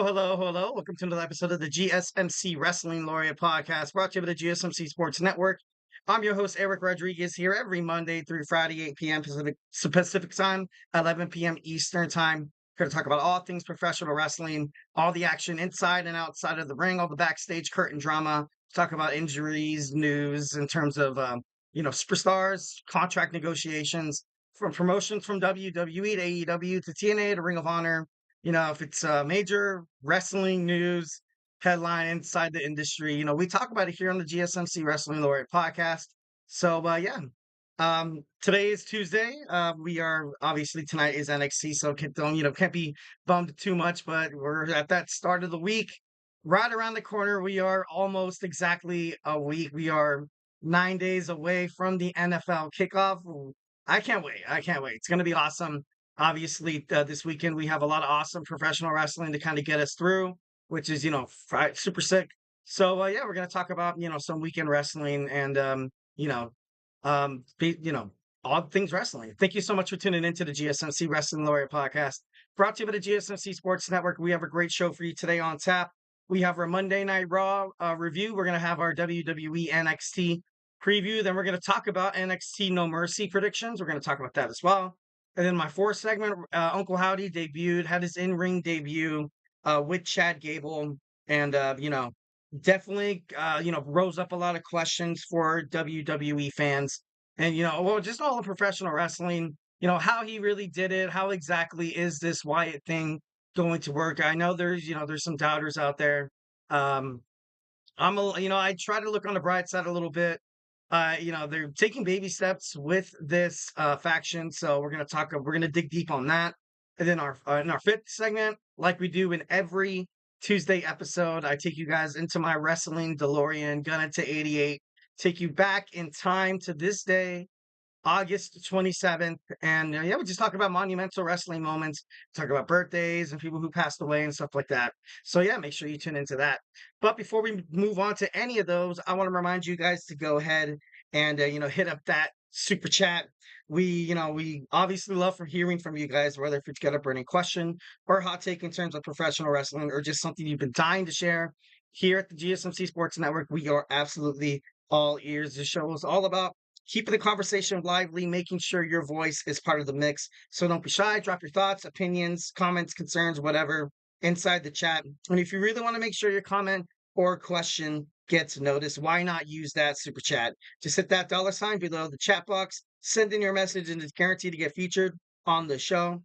Hello, hello, hello. Welcome to another episode of the GSMC Wrestling Laureate Podcast, brought to you by the GSMC Sports Network. I'm your host, Eric Rodriguez, here every Monday through Friday, 8 p.m. Pacific Time, 11 p.m. Eastern Time. Here to talk about all things professional wrestling, all the action inside and outside of the ring, all the backstage curtain drama. Talk about injuries, news in terms of, superstars, contract negotiations, from promotions from WWE to AEW to TNA to Ring of Honor. If it's major wrestling news headline inside the industry, we talk about it here on the GSMC Wrestling Laureate Podcast. So, today is Tuesday. We are obviously tonight is NXT, so can't be bummed too much. But we're at that start of the week, right around the corner. We are almost exactly a week. We are 9 days away from the NFL kickoff. I can't wait. I can't wait. It's going to be awesome. Obviously, this weekend we have a lot of awesome professional wrestling to kind of get us through, which is super sick. So we're gonna talk about some weekend wrestling and you know be, all things wrestling. Thank you so much for tuning into the GSMC Wrestling Laureate Podcast, brought to you by the GSMC Sports Network. We have a great show for you today on tap. We have our Monday Night Raw review. We're gonna have our WWE NXT preview. Then we're gonna talk about NXT No Mercy predictions. We're gonna talk about that as well. And then my fourth segment, Uncle Howdy debuted, had his in-ring debut with Chad Gable, and definitely rose up a lot of questions for WWE fans, and just all of professional wrestling. How he really did it. How exactly is this Wyatt thing going to work? I know there's some doubters out there. Um, I try to look on the bright side a little bit. They're taking baby steps with this faction, so we're gonna dig deep on that. And then in our fifth segment, like we do in every Tuesday episode, I take you guys into my wrestling DeLorean, gun it to 88, take you back in time to this day, August 27th. And we just talk about monumental wrestling moments, talk about birthdays and people who passed away and stuff like that. So, make sure you tune into that. But before we move on to any of those, I want to remind you guys to go ahead and, hit up that super chat. We obviously love from hearing from you guys, whether if it's got a burning question or hot take in terms of professional wrestling or just something you've been dying to share. Here at the GSMC Sports Network, we are absolutely all ears. The show is all about keeping the conversation lively, making sure your voice is part of the mix. So don't be shy. Drop your thoughts, opinions, comments, concerns, whatever, inside the chat. And if you really want to make sure your comment or question gets noticed, why not use that super chat? Just hit that $ below the chat box, send in your message, and it's guaranteed to get featured on the show.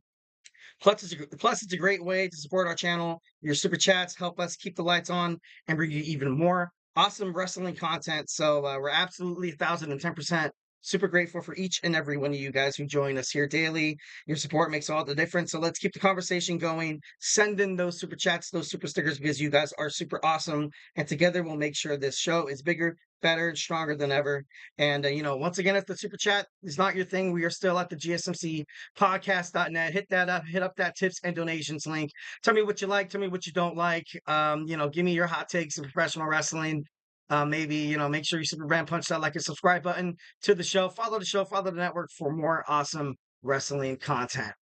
Plus, it's a great way to support our channel. Your super chats help us keep the lights on and bring you even more awesome wrestling content. So we're absolutely 1,010% super grateful for each and every one of you guys who join us here daily. Your support makes all the difference. So let's keep the conversation going. Send in those super chats, those super stickers, because you guys are super awesome. And together we'll make sure this show is bigger, better, and stronger than ever. And, once again, if the super chat is not your thing, we are still at the GSMC podcast.net. Hit that up, hit up that tips and donations link. Tell me what you like, tell me what you don't like. Give me your hot takes of professional wrestling. Maybe, make sure you super brand punch that like and subscribe button to the show. Follow the show, follow the network for more awesome wrestling content.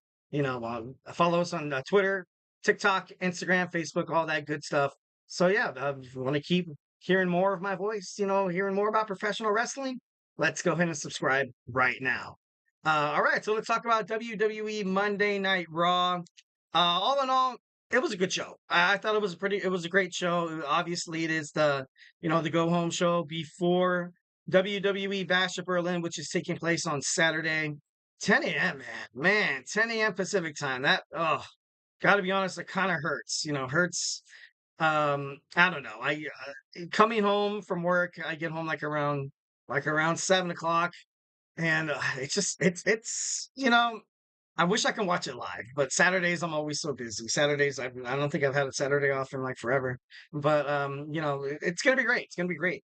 Follow us on Twitter, TikTok, Instagram, Facebook, all that good stuff. So, if you want to keep hearing more of my voice, hearing more about professional wrestling, let's go ahead and subscribe right now. All right, so let's talk about WWE Monday Night Raw. All in all, it was a good show. I thought it was a great show. Obviously, it is the go home show before WWE Bash at Berlin, which is taking place on Saturday, 10 a.m. Man, 10 a.m. Pacific time. That gotta be honest, it kind of hurts. Hurts. I don't know. I coming home from work, I get home like around 7 o'clock, and it's. I wish I could watch it live, but Saturdays I'm always so busy. Saturdays I don't think I've had a Saturday off in like forever. But it's gonna be great. It's gonna be great.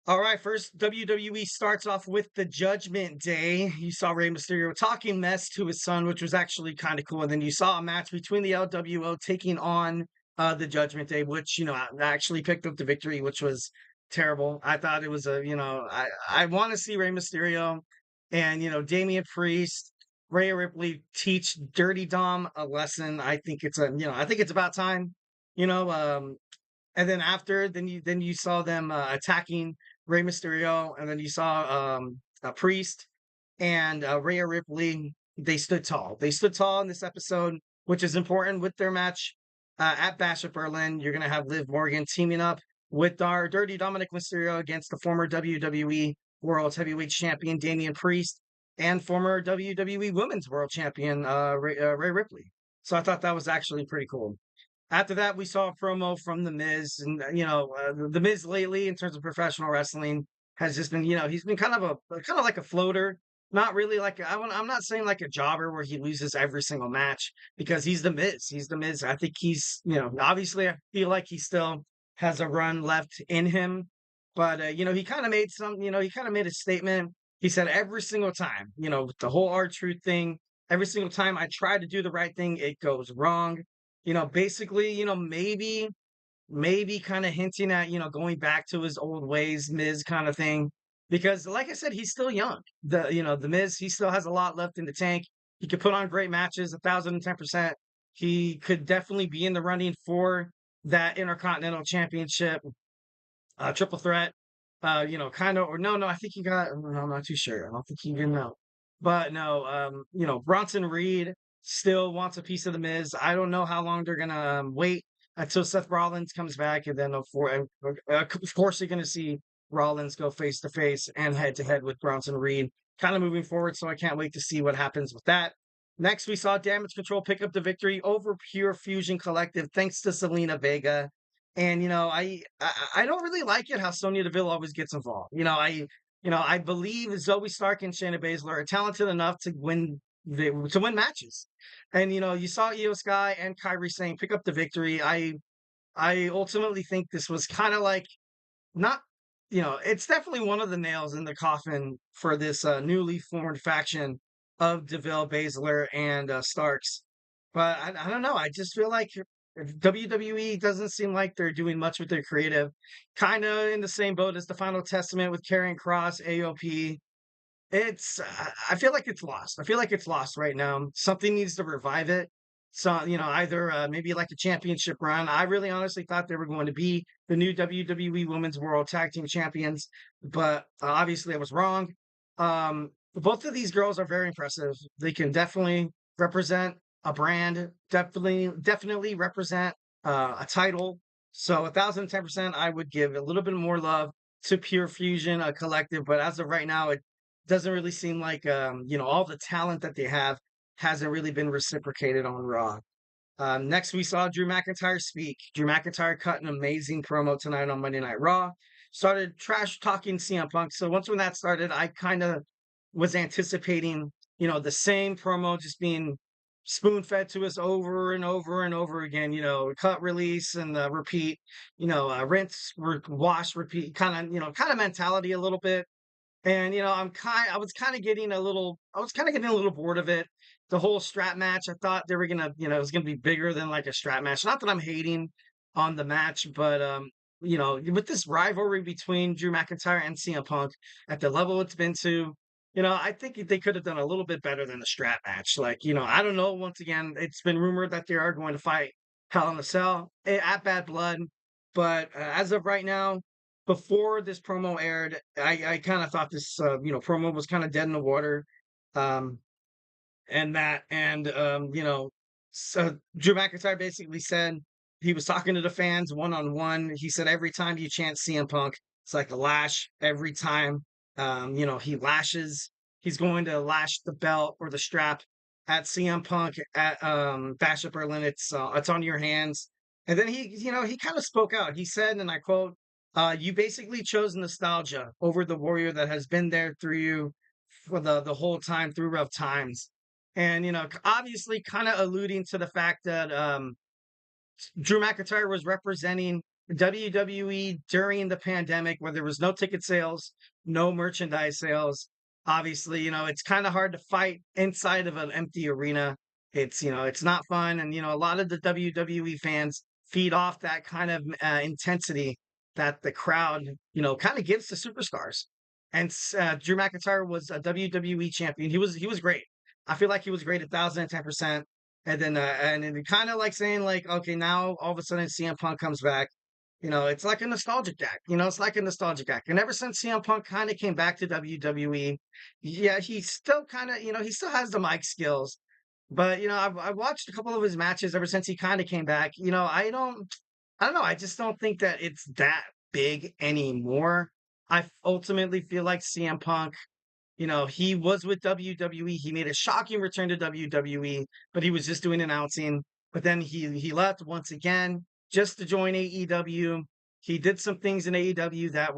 All right, first WWE starts off with the Judgment Day. You saw Rey Mysterio talking mess to his son, which was actually kind of cool. And then you saw a match between the LWO taking on the Judgment Day, which I actually picked up the victory, which was terrible. I thought it was I want to see Rey Mysterio and Damian Priest, Rhea Ripley teach Dirty Dom a lesson. I think it's about time. you know, and then then you saw them attacking Rey Mysterio, and then you saw a Priest and Rhea Ripley. They stood tall. They stood tall in this episode, which is important with their match at Bash at Berlin. You're gonna have Liv Morgan teaming up with our Dirty Dominic Mysterio against the former WWE World Heavyweight Champion Damian Priest and former WWE Women's World Champion Rhea Ripley. So I thought that was actually pretty cool. After that, we saw a promo from The Miz, and The Miz lately, in terms of professional wrestling, has just been, he's been kind of like a floater, not really like I'm not saying like a jobber where he loses every single match because he's The Miz. He's The Miz. I think he's, obviously I feel like he still has a run left in him, but he kind of made he kind of made a statement. He said every single time, the whole R-Truth thing, every single time I try to do the right thing, it goes wrong. Basically, maybe kind of hinting at, going back to his old ways, Miz kind of thing. Because like I said, he's still young. The Miz, he still has a lot left in the tank. He could put on great matches, 1,010%. He could definitely be in the running for that Intercontinental Championship, triple threat. Kind of, or no, I think he got, no, I'm not too sure. I don't think he even know. But no, Bronson Reed still wants a piece of the Miz. I don't know how long they're gonna wait until Seth Rollins comes back, and then of course you're gonna see Rollins go face to face and head to head with Bronson Reed, kind of moving forward. So I can't wait to see what happens with that. Next, we saw Damage Control pick up the victory over Pure Fusion Collective, thanks to Selena Vega. And I don't really like it how Sonya Deville always gets involved. I believe Zoe Stark and Shayna Baszler are talented enough to win matches. And you saw Io Sky and Kairi Sane pick up the victory. I ultimately think this was kind of like not it's definitely one of the nails in the coffin for this newly formed faction of Deville, Baszler, and Starks. But I don't know. I just feel like WWE doesn't seem like they're doing much with their creative. Kind of in the same boat as the Final Testament with Karrion Kross, AOP. I feel like it's lost. I feel like it's lost right now. Something needs to revive it. So, either maybe like a championship run. I really honestly thought they were going to be the new WWE Women's World Tag Team Champions, but obviously I was wrong. Both of these girls are very impressive. They can definitely represent a brand, definitely represent a title. So 1,010%, I would give a little bit more love to Pure Fusion, a collective, but as of right now, it doesn't really seem like all the talent that they have hasn't really been reciprocated on Raw. Next, we saw Drew McIntyre speak. Drew McIntyre cut an amazing promo tonight on Monday Night Raw. Started trash talking CM Punk. So once when that started, I kind of was anticipating, the same promo just being spoon fed to us over and over and over again. Cut, release, and repeat. Rinse, wash, repeat. Kind of mentality a little bit. And I was kind of getting a little bored of it. The whole strap match, I thought they were gonna, it was gonna be bigger than like a strap match. Not that I'm hating on the match, but with this rivalry between Drew McIntyre and CM Punk at the level it's been to, I think they could have done a little bit better than the strap match. Like, I don't know. Once again, it's been rumored that they are going to fight Hell in a Cell at Bad Blood, but as of right now, before this promo aired, I kind of thought this promo was kind of dead in the water, um, so Drew McIntyre basically said he was talking to the fans one on one. He said every time you chant CM Punk, it's like a lash. Every time he lashes, he's going to lash the belt or the strap at CM Punk at Bash at Berlin. It's on your hands. And then he kind of spoke out. He said, and I quote, you basically chose nostalgia over the warrior that has been there through you for the whole time through rough times. And, obviously kind of alluding to the fact that Drew McIntyre was representing WWE during the pandemic where there was no ticket sales, no merchandise sales. Obviously, it's kind of hard to fight inside of an empty arena. It's not fun. And, a lot of the WWE fans feed off that kind of intensity that the crowd, kind of gives to superstars. And Drew McIntyre was a WWE champion. He was great. I feel like he was great 1,010%. And then and kind of like saying like, okay, now all of a sudden CM Punk comes back. It's like a nostalgic act. It's like a nostalgic act. And ever since CM Punk kind of came back to WWE, yeah, he still kind of, he still has the mic skills. But I've watched a couple of his matches ever since he kind of came back. I don't know. I just don't think that it's that big anymore. I ultimately feel like CM Punk, he was with WWE. He made a shocking return to WWE, but he was just doing announcing. But then he left once again just to join AEW. He did some things in AEW that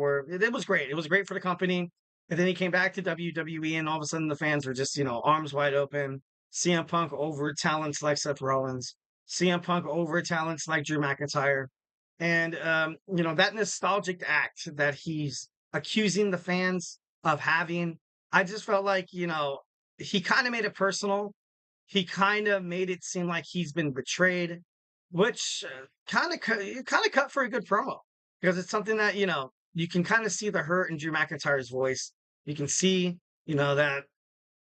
it was great. It was great for the company. And then he came back to WWE, and all of a sudden the fans were just, arms wide open. CM Punk over talents like Seth Rollins, CM Punk over talents like Drew McIntyre. And that nostalgic act that he's accusing the fans of having, I just felt like, he kind of made it personal. He kind of made it seem like he's been betrayed, which kind of cut for a good promo, because it's something that, you can kind of see the hurt in Drew McIntyre's voice. You can see, that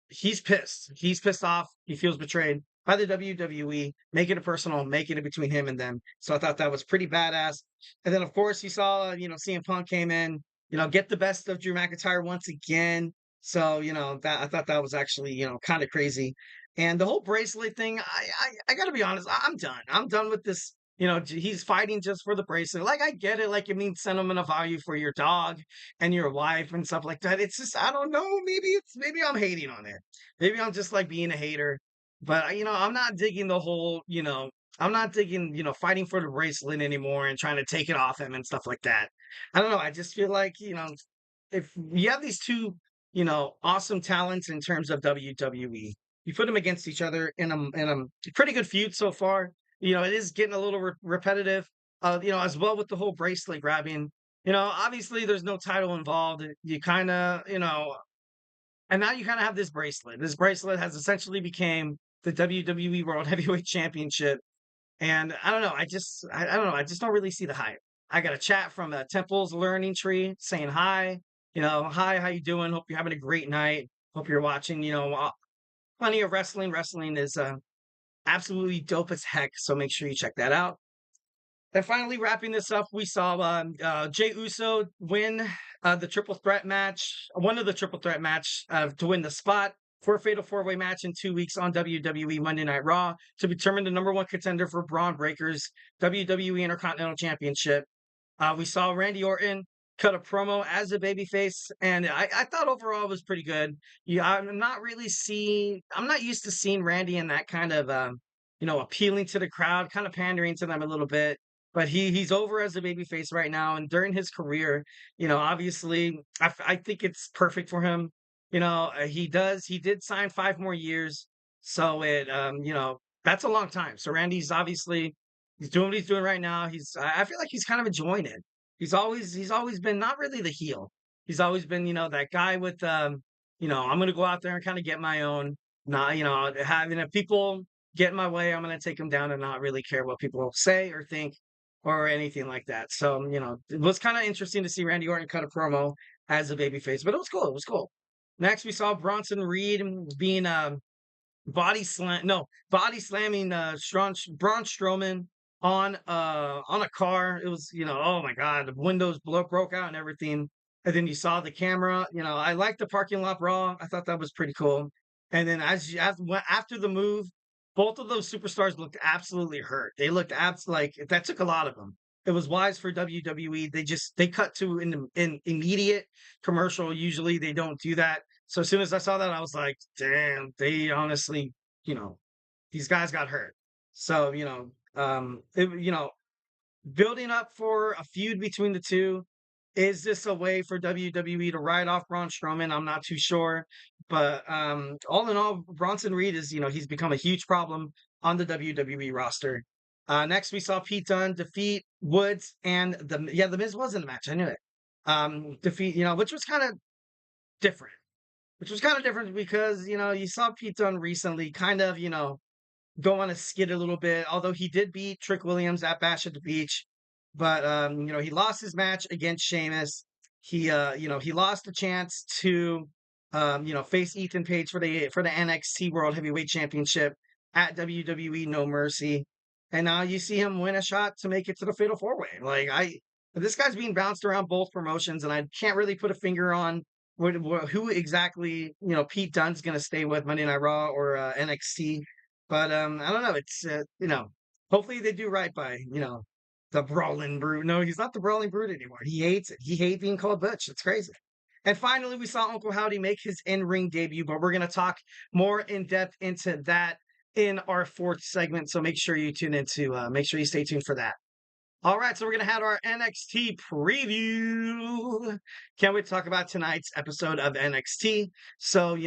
he's pissed. He's pissed off. He feels betrayed by the WWE, making it personal, making it between him and them. So I thought that was pretty badass. And then, of course, you saw, CM Punk came in, get the best of Drew McIntyre once again. So, that I thought that was actually, kind of crazy. And the whole bracelet thing, I got to be honest, I'm done. I'm done with this. He's fighting just for the bracelet. Like, I get it. Like, it means sentimental value for your dog and your wife and stuff like that. It's just, I don't know. Maybe I'm hating on it. Maybe I'm just like being a hater. But, I'm not digging the whole, I'm not digging, fighting for the bracelet anymore and trying to take it off him and stuff like that. I don't know. I just feel like, if you have these two, awesome talents in terms of WWE, you put them against each other in a pretty good feud so far. It is getting a little repetitive, as well with the whole bracelet grabbing. Obviously there's no title involved. You kind of, and now you kind of have this bracelet. This bracelet has essentially became the WWE World Heavyweight Championship. And I don't know. I don't know. I just don't really see the hype. I got a chat from Temple's Learning Tree saying hi. Hi, how you doing? Hope you're having a great night. Hope you're watching. Plenty of wrestling. Wrestling is absolutely dope as heck. So make sure you check that out. And finally, wrapping this up, we saw Jey Uso win the triple threat match, one of the triple threat match to win the spot for a fatal four-way match in 2 weeks on WWE Monday Night Raw to determine the number one contender for Braun Breaker's WWE Intercontinental Championship. We saw Randy Orton cut a promo as a babyface, and I thought overall it was pretty good. Yeah, I'm not used to seeing Randy in that kind of, appealing to the crowd, kind of pandering to them a little bit. But he's over as a babyface right now, and during his career, obviously, I think it's perfect for him. He did sign 5 more years, so that's a long time. So Randy's obviously he's doing what he's doing right now. I feel like he's kind of enjoying it. He's always been not really the heel. He's always been, that guy with I'm gonna go out there and kind of get my own. Not, having if people get in my way, I'm gonna take them down and not really care what people say or think or anything like that. So, it was kind of interesting to see Randy Orton cut a promo as a babyface, but it was cool. It was cool. Next, we saw Bronson Reed being body slamming Braun Strowman on a car. It was, oh my god, the windows broke out and everything. And then you saw the camera. I liked the parking lot brawl. I thought that was pretty cool. And then after the move, both of those superstars looked absolutely hurt. They looked like that took a lot of them. It was wise for WWE. They cut to an immediate commercial. Usually they don't do that. So as soon as I saw that, I was like, damn, they honestly, these guys got hurt. So, building up for a feud between the two. Is this a way for WWE to ride off Braun Strowman? I'm not too sure. But all in all, Bronson Reed is, he's become a huge problem on the WWE roster. Next, we saw Pete Dunne defeat Woods and the Miz was in the match. I knew it. Defeat, which was kind of different. Which was kind of different because, you saw Pete Dunne recently kind of, go on a skid a little bit, although he did beat Trick Williams at Bash at the Beach. But, he lost his match against Sheamus. He lost the chance to, face Ethan Page for the NXT World Heavyweight Championship at WWE No Mercy. And now you see him win a shot to make it to the Fatal 4-Way. This guy's being bounced around both promotions, and I can't really put a finger on who exactly, Pete Dunne's going to stay with Monday Night Raw or NXT. But I don't know. It's, hopefully they do right by, the Brawling Brute. No, he's not the Brawling Brute anymore. He hates it. He hates being called Butch. It's crazy. And finally, we saw Uncle Howdy make his in-ring debut, but we're going to talk more in depth into that in our fourth segment. So make sure you make sure you stay tuned for that. All right, so we're going to have our NXT preview. Can't wait to talk about tonight's episode of NXT. So,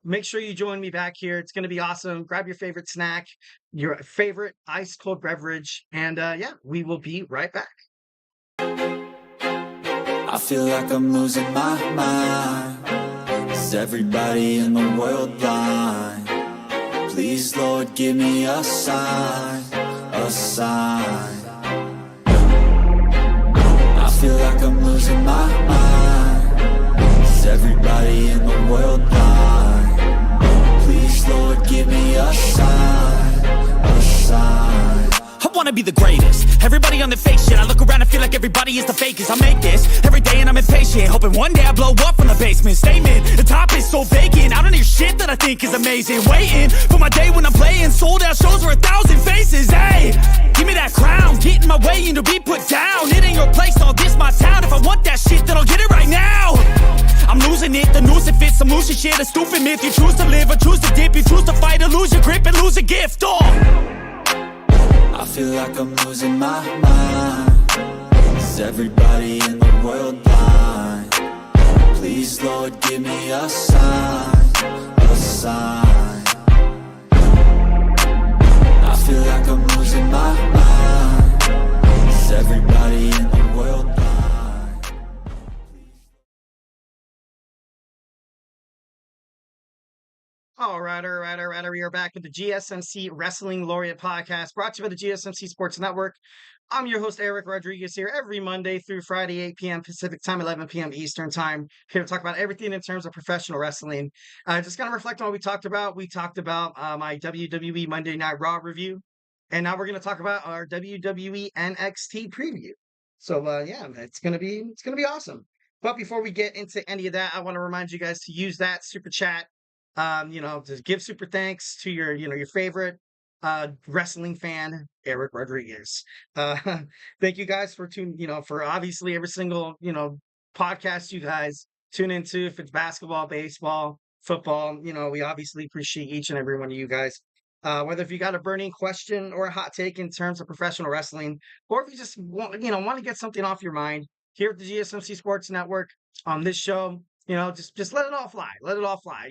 make sure you join me back here. It's going to be awesome. Grab your favorite snack, your favorite ice cold beverage, and we will be right back. I feel like I'm losing my mind. Is everybody in the world blind? Please, Lord, give me a sign, a sign. I feel like I'm losing my mind. Is everybody in the world blind? Please, Lord, give me a sign, a sign. I wanna be the greatest. Everybody on the fake shit. I look around and feel like everybody is the fakest. I make this every day and I'm impatient, hoping one day I blow up from the basement. Statement, the top is so vacant. I don't hear shit that I think is amazing. Waiting for my day when I'm playing sold out shows for 1,000 faces. Hey, give me that crown, get in my way and to be put down. It ain't your place, all this my town. If I want that shit, then I'll get it right now. I'm losing it, the noose it fits, some losing shit, a stupid myth. You choose to live or choose to dip, you choose to fight or lose your grip and lose a gift. I feel like I'm losing my mind. Is everybody in the world blind? Please, Lord, give me a sign, a sign. I feel like I'm losing my mind. Is everybody in the world blind? All right. We are back with the GSMC Wrestling Laureate Podcast, brought to you by the GSMC Sports Network. I'm your host, Eric Rodriguez, here every Monday through Friday, 8 p.m. Pacific Time, 11 p.m. Eastern Time, here to talk about everything in terms of professional wrestling. Just kind of reflect on what we talked about. We talked about my WWE Monday Night Raw review, and now we're going to talk about our WWE NXT preview. So, it's going to be awesome. But before we get into any of that, I want to remind you guys to use that super chat. To give super thanks to your favorite wrestling fan, Eric Rodriguez. Thank you guys for for obviously every single, podcast you guys tune into, if it's basketball, baseball, football, we obviously appreciate each and every one of you guys. Whether if you got a burning question or a hot take in terms of professional wrestling, or if you just want to get something off your mind here at the GSMC Sports Network on this show, just let it all fly. Let it all fly.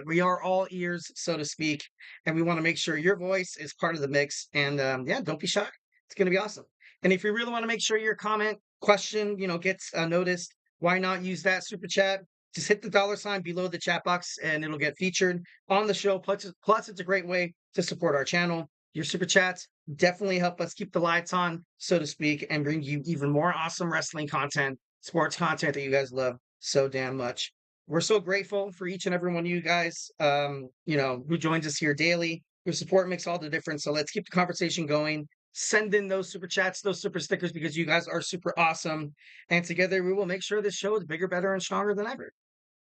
We are all ears, so to speak, and we want to make sure your voice is part of the mix. And don't be shy. It's going to be awesome. And if you really want to make sure your comment, question, gets noticed, why not use that super chat? Just hit the $ below the chat box, and it'll get featured on the show. Plus, it's a great way to support our channel. Your super chats definitely help us keep the lights on, so to speak, and bring you even more awesome wrestling content, sports content that you guys love so damn much. We're so grateful for each and every one of you guys, who joins us here daily. Your support makes all the difference. So let's keep the conversation going. Send in those super chats, those super stickers, because you guys are super awesome. And together we will make sure this show is bigger, better, and stronger than ever.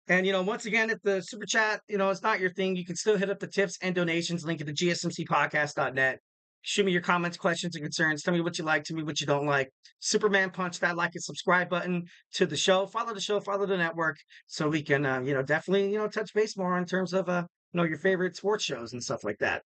And, once again, if the super chat, it's not your thing, you can still hit up the tips and donations link at the gsmcpodcast.net. Shoot me your comments, questions, and concerns. Tell me what you like, tell me what you don't like. Superman punch that like and subscribe button to the show. Follow the network, so we can, definitely, touch base more in terms of, your favorite sports shows and stuff like that.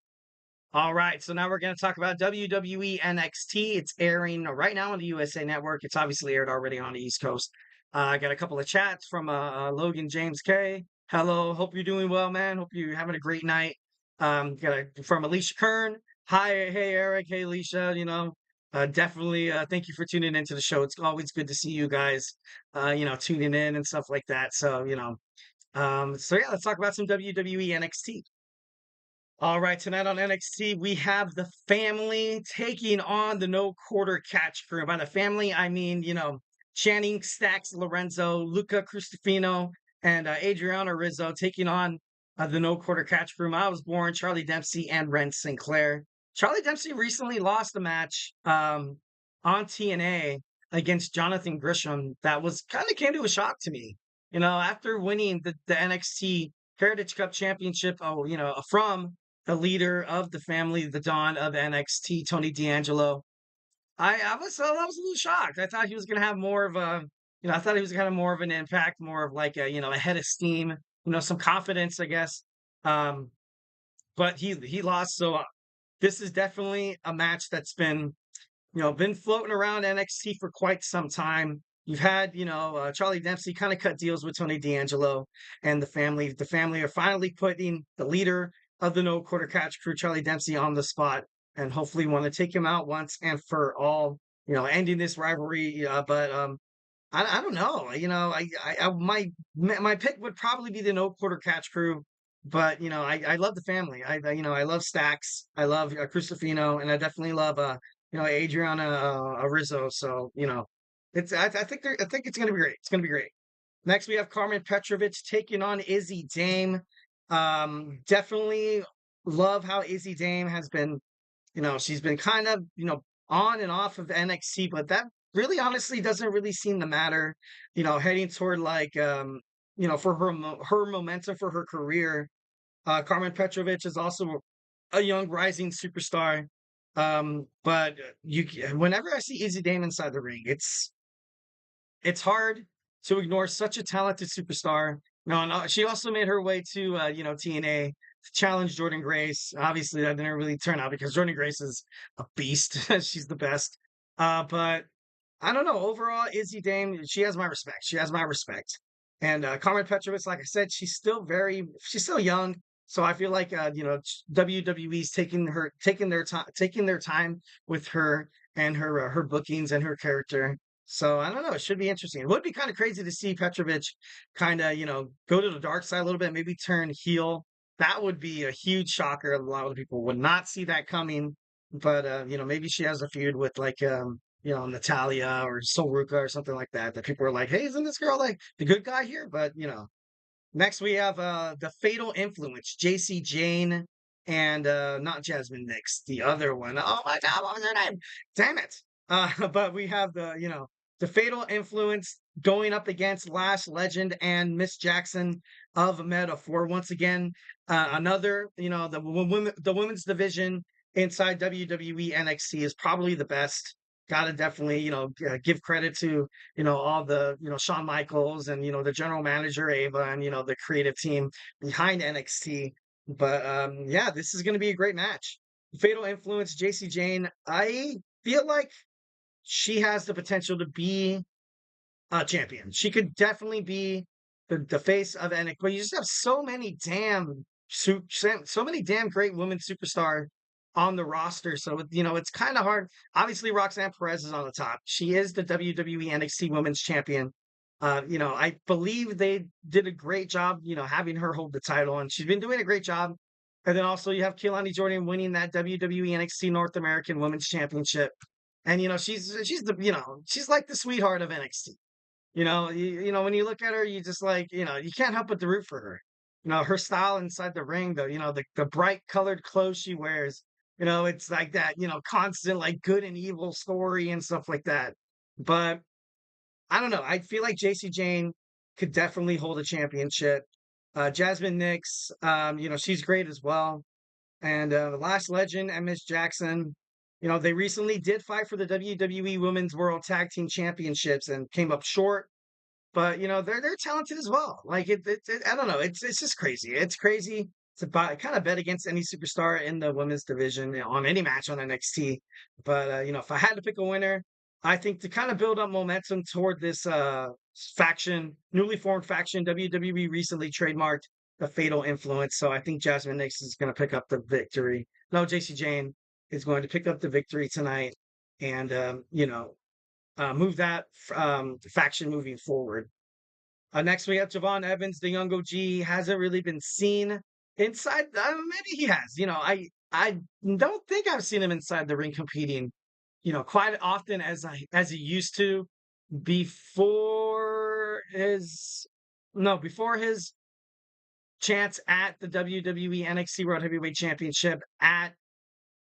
All right, so now we're going to talk about WWE NXT. It's airing right now on the USA Network. It's obviously aired already on the East Coast. I got a couple of chats from Logan James K. Hello, hope you're doing well, man. Hope you're having a great night. From Alicia Kern. Hi, hey Eric, hey Alicia. Definitely thank you for tuning into the show. It's always good to see you guys, tuning in and stuff like that. So, let's talk about some WWE NXT. All right, tonight on NXT, we have the family taking on the No Quarter Catch Crew. By the family, I mean, Channing Stacks Lorenzo, Luca Cristofino, and Adriana Rizzo taking on the No Quarter Catch Crew, Miles Bourne, Charlie Dempsey, and Ren Sinclair. Charlie Dempsey recently lost a match on TNA against Jonathan Grisham. That was kind of came to a shock to me. After winning the NXT Heritage Cup Championship, from the leader of the family, the Don of NXT, Tony D'Angelo. I was a little shocked. I thought he was going to have more of a, I thought he was going to have more of an impact, more of like a head of steam, some confidence, I guess. Um, but he lost. So this is definitely a match that's been floating around NXT for quite some time. You've had, Charlie Dempsey kind of cut deals with Tony D'Angelo and the family. The family are finally putting the leader of the No Quarter Catch Crew, Charlie Dempsey, on the spot, and hopefully want to take him out once and for all. Ending this rivalry. But I don't know. My pick would probably be the No Quarter Catch Crew. But I love the family. I love Stacks. I love Crucifino, and I definitely love Adriana Rizzo. So I think it's gonna be great. It's gonna be great. Next, we have Carmen Petrovic taking on Izzy Dame. Definitely love how Izzy Dame has been. She's been kind of on and off of NXT, but that really honestly doesn't really seem to matter. Heading toward like for her momentum for her career. Carmen Petrovic is also a young rising superstar. But whenever I see Izzy Dame inside the ring, it's hard to ignore such a talented superstar. No, she also made her way to TNA to challenge Jordan Grace. Obviously, that didn't really turn out because Jordan Grace is a beast. She's the best. But I don't know. Overall, Izzy Dame, she has my respect. She has my respect. And Carmen Petrovic, like I said, she's still young. So I feel like WWE's taking their time with her and her bookings and her character. So I don't know. It should be interesting. It would be kind of crazy to see Petrovic kind of go to the dark side a little bit, maybe turn heel. That would be a huge shocker. A lot of people would not see that coming. But maybe she has a feud with like Natalia or Soruka or something like that. That people are like, hey, isn't this girl like the good guy here? But next we have the Fatal Influence, JC Jane and not Jasmine Nix, the other one. Oh my God, what was her name? Damn it! But we have the Fatal Influence going up against Lash Legend and Miss Jackson of Metaphor. Once again, another the women's division inside WWE NXT is probably the best. Gotta definitely, give credit to, all the, Shawn Michaels and, the general manager, Ava, and, the creative team behind NXT. But yeah, this is going to be a great match. Fatal Influence, JC Jane. I feel like she has the potential to be a champion. She could definitely be the face of NXT. But you just have so many damn great women superstar on the roster. So, it's kind of hard. Obviously, Roxanne Perez is on the top. She is the WWE NXT Women's Champion. I believe they did a great job, having her hold the title, and she's been doing a great job. And then also you have Keilani Jordan winning that WWE NXT North American Women's Championship. And, she's she's like the sweetheart of NXT. When you look at her, you just like, you can't help but to root for her. Her style inside the ring, though, the bright colored clothes she wears, it's like that, constant like good and evil story and stuff like that. But I don't know. I feel like JC Jane could definitely hold a championship. Jasmine Nix, she's great as well. And Last Legend and Miss Jackson, they recently did fight for the WWE Women's World Tag Team Championships and came up short. But they're talented as well. Like I don't know. It's just crazy. It's crazy to kind of bet against any superstar in the women's division on any match on NXT. But if I had to pick a winner, I think to kind of build up momentum toward this newly formed faction, WWE recently trademarked the Fatal Influence. So I think Jasmine Nix is going to pick up the victory. No, JC Jane is going to pick up the victory tonight, and move that faction moving forward. Next, we have Javon Evans, the young OG, hasn't really been seen inside. Maybe he has. I don't think I've seen him inside the ring competing, quite often as he used to before his chance at the WWE NXT World Heavyweight Championship at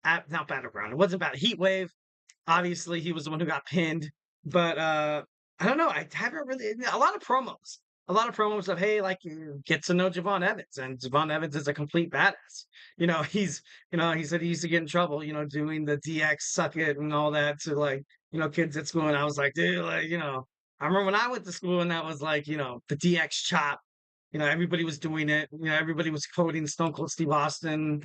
not Battleground. It wasn't about Heat Wave. Obviously, he was the one who got pinned. But I don't know. I haven't really a lot of promos. A lot of promos of, hey, like, you get to know Javon Evans, and Javon Evans is a complete badass. He said he used to get in trouble, doing the DX suck it and all that to, like, kids at school. And I was like, dude, like, I remember when I went to school and that was like, the DX chop. Everybody was doing it. Everybody was quoting Stone Cold Steve Austin,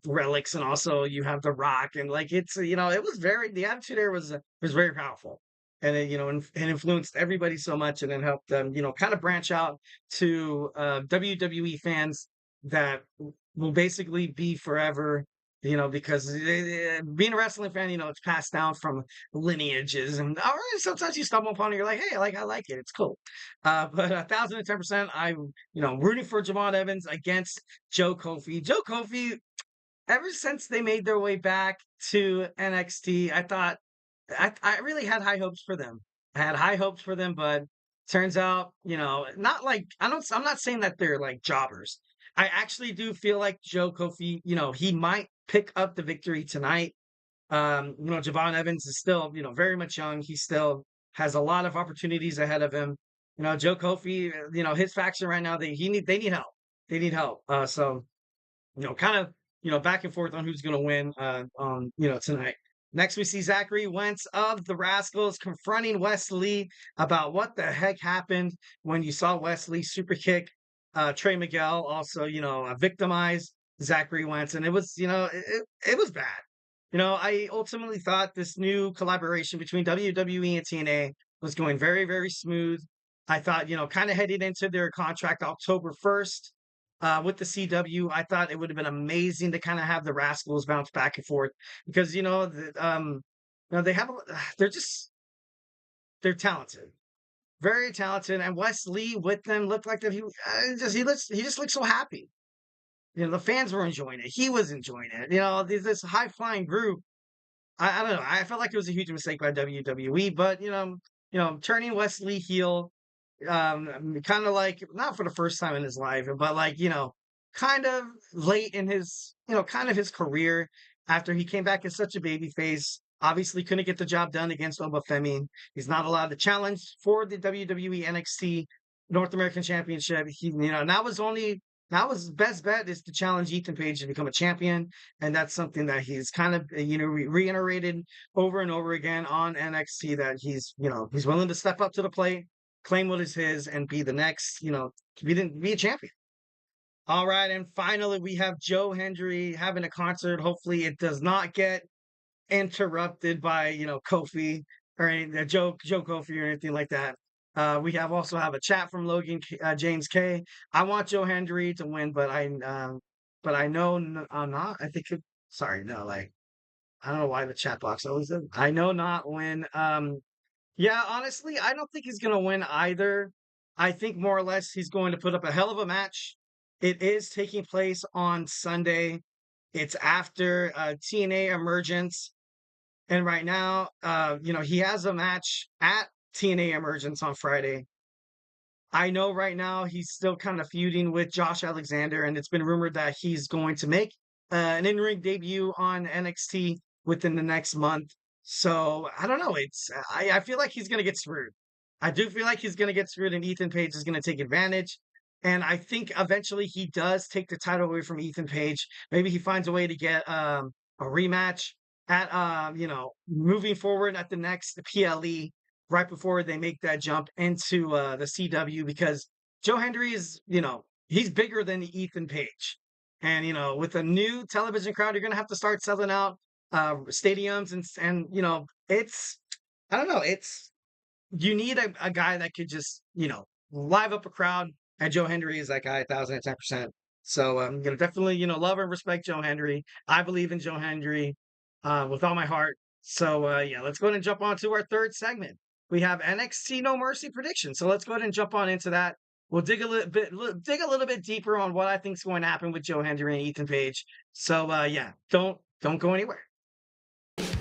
relics, and also you have The Rock, and like it's it was the Attitude Era was very powerful, and it and influenced everybody so much, and it helped them kind of branch out to WWE fans that will basically be forever. Because being a wrestling fan, it's passed down from lineages, and sometimes you stumble upon it, you're like, hey, I like it, it's cool. But 1,010%, I'm rooting for Javon Evans against Joe Kofi. Joe Kofi, ever since they made their way back to NXT, I thought I really had high hopes for them. I had high hopes for them, but turns out, not like I'm not saying that they're like jobbers. I actually do feel like Joe Kofi, he might pick up the victory tonight. Javon Evans is still, very much young. He still has a lot of opportunities ahead of him. Joe Kofi, his faction right now, they need help. They need help. So, kind of, back and forth on who's going to win, tonight. Next, we see Zachary Wentz of the Rascals confronting Wes Lee about what the heck happened when you saw Wes Lee super kick Trey Miguel, also, victimized Zachary Wentz, and it was, it was bad. I ultimately thought this new collaboration between WWE and TNA was going very, very smooth. I thought, kind of heading into their contract October 1st with the CW, I thought it would have been amazing to kind of have the Rascals bounce back and forth because, they're talented. Very talented, and Wes Lee with them looked like that he just looked so happy. The fans were enjoying it. He was enjoying it. This high flying group. I don't know. I felt like it was a huge mistake by WWE, but turning Wes Lee heel, kind of like not for the first time in his life, but like kind of late in his kind of his career after he came back as such a baby face. Obviously couldn't get the job done against Obafemi. He's not allowed to challenge for the WWE NXT North American Championship. Now his best bet is to challenge Ethan Page to become a champion. And that's something that he's kind of, reiterated over and over again on NXT, that he's willing to step up to the plate, claim what is his, and be the next, be a champion. All right. And finally, we have Joe Hendry having a concert. Hopefully it does not get interrupted by Kofi or Joe Kofi or anything like that. We also have a chat from Logan James K. I want Joe Hendry to win, but I know I'm not. I think I don't know why the chat box always does. I know not win. Yeah, honestly, I don't think he's gonna win either. I think more or less he's going to put up a hell of a match. It is taking place on Sunday. It's after TNA Emergence. And right now, he has a match at TNA Emergence on Friday. I know right now he's still kind of feuding with Josh Alexander, and it's been rumored that he's going to make an in-ring debut on NXT within the next month. So I don't know. I feel like he's going to get screwed. I do feel like he's going to get screwed, and Ethan Page is going to take advantage. And I think eventually he does take the title away from Ethan Page. Maybe he finds a way to get a rematch at, moving forward at the next PLE right before they make that jump into the CW, because Joe Hendry is, he's bigger than Ethan Page. And, with a new television crowd, you're going to have to start selling out stadiums and I don't know. You need a guy that could just, live up a crowd. And Joe Hendry is that guy 1,010%. So I'm going to definitely, love and respect Joe Hendry. I believe in Joe Hendry with all my heart. So, let's go ahead and jump on to our third segment. We have NXT No Mercy predictions. So let's go ahead and jump on into that. We'll dig a little bit deeper on what I think is going to happen with Joe Hendry and Ethan Page. So, don't go anywhere.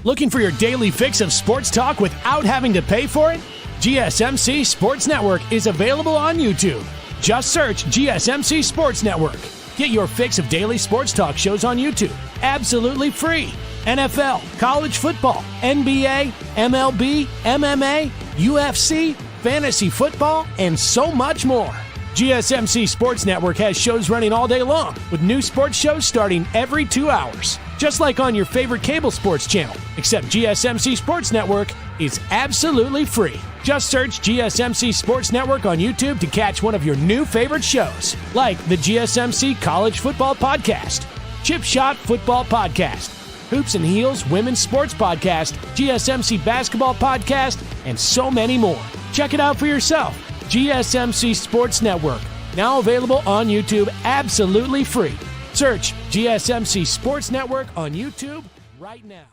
Looking for your daily fix of sports talk without having to pay for it? GSMC Sports Network is available on YouTube. Just search GSMC Sports Network. Get your fix of daily sports talk shows on YouTube, absolutely free. NFL, college football, NBA, MLB, MMA, UFC, fantasy football, and so much more. GSMC Sports Network has shows running all day long, with new sports shows starting every 2 hours. Just like on your favorite cable sports channel, except GSMC Sports Network is absolutely free. Just search GSMC Sports Network on YouTube to catch one of your new favorite shows, like the GSMC College Football Podcast, Chip Shot Football Podcast, Hoops and Heels Women's Sports Podcast, GSMC Basketball Podcast, and so many more. Check it out for yourself. GSMC Sports Network, now available on YouTube absolutely free. Search GSMC Sports Network on YouTube right now.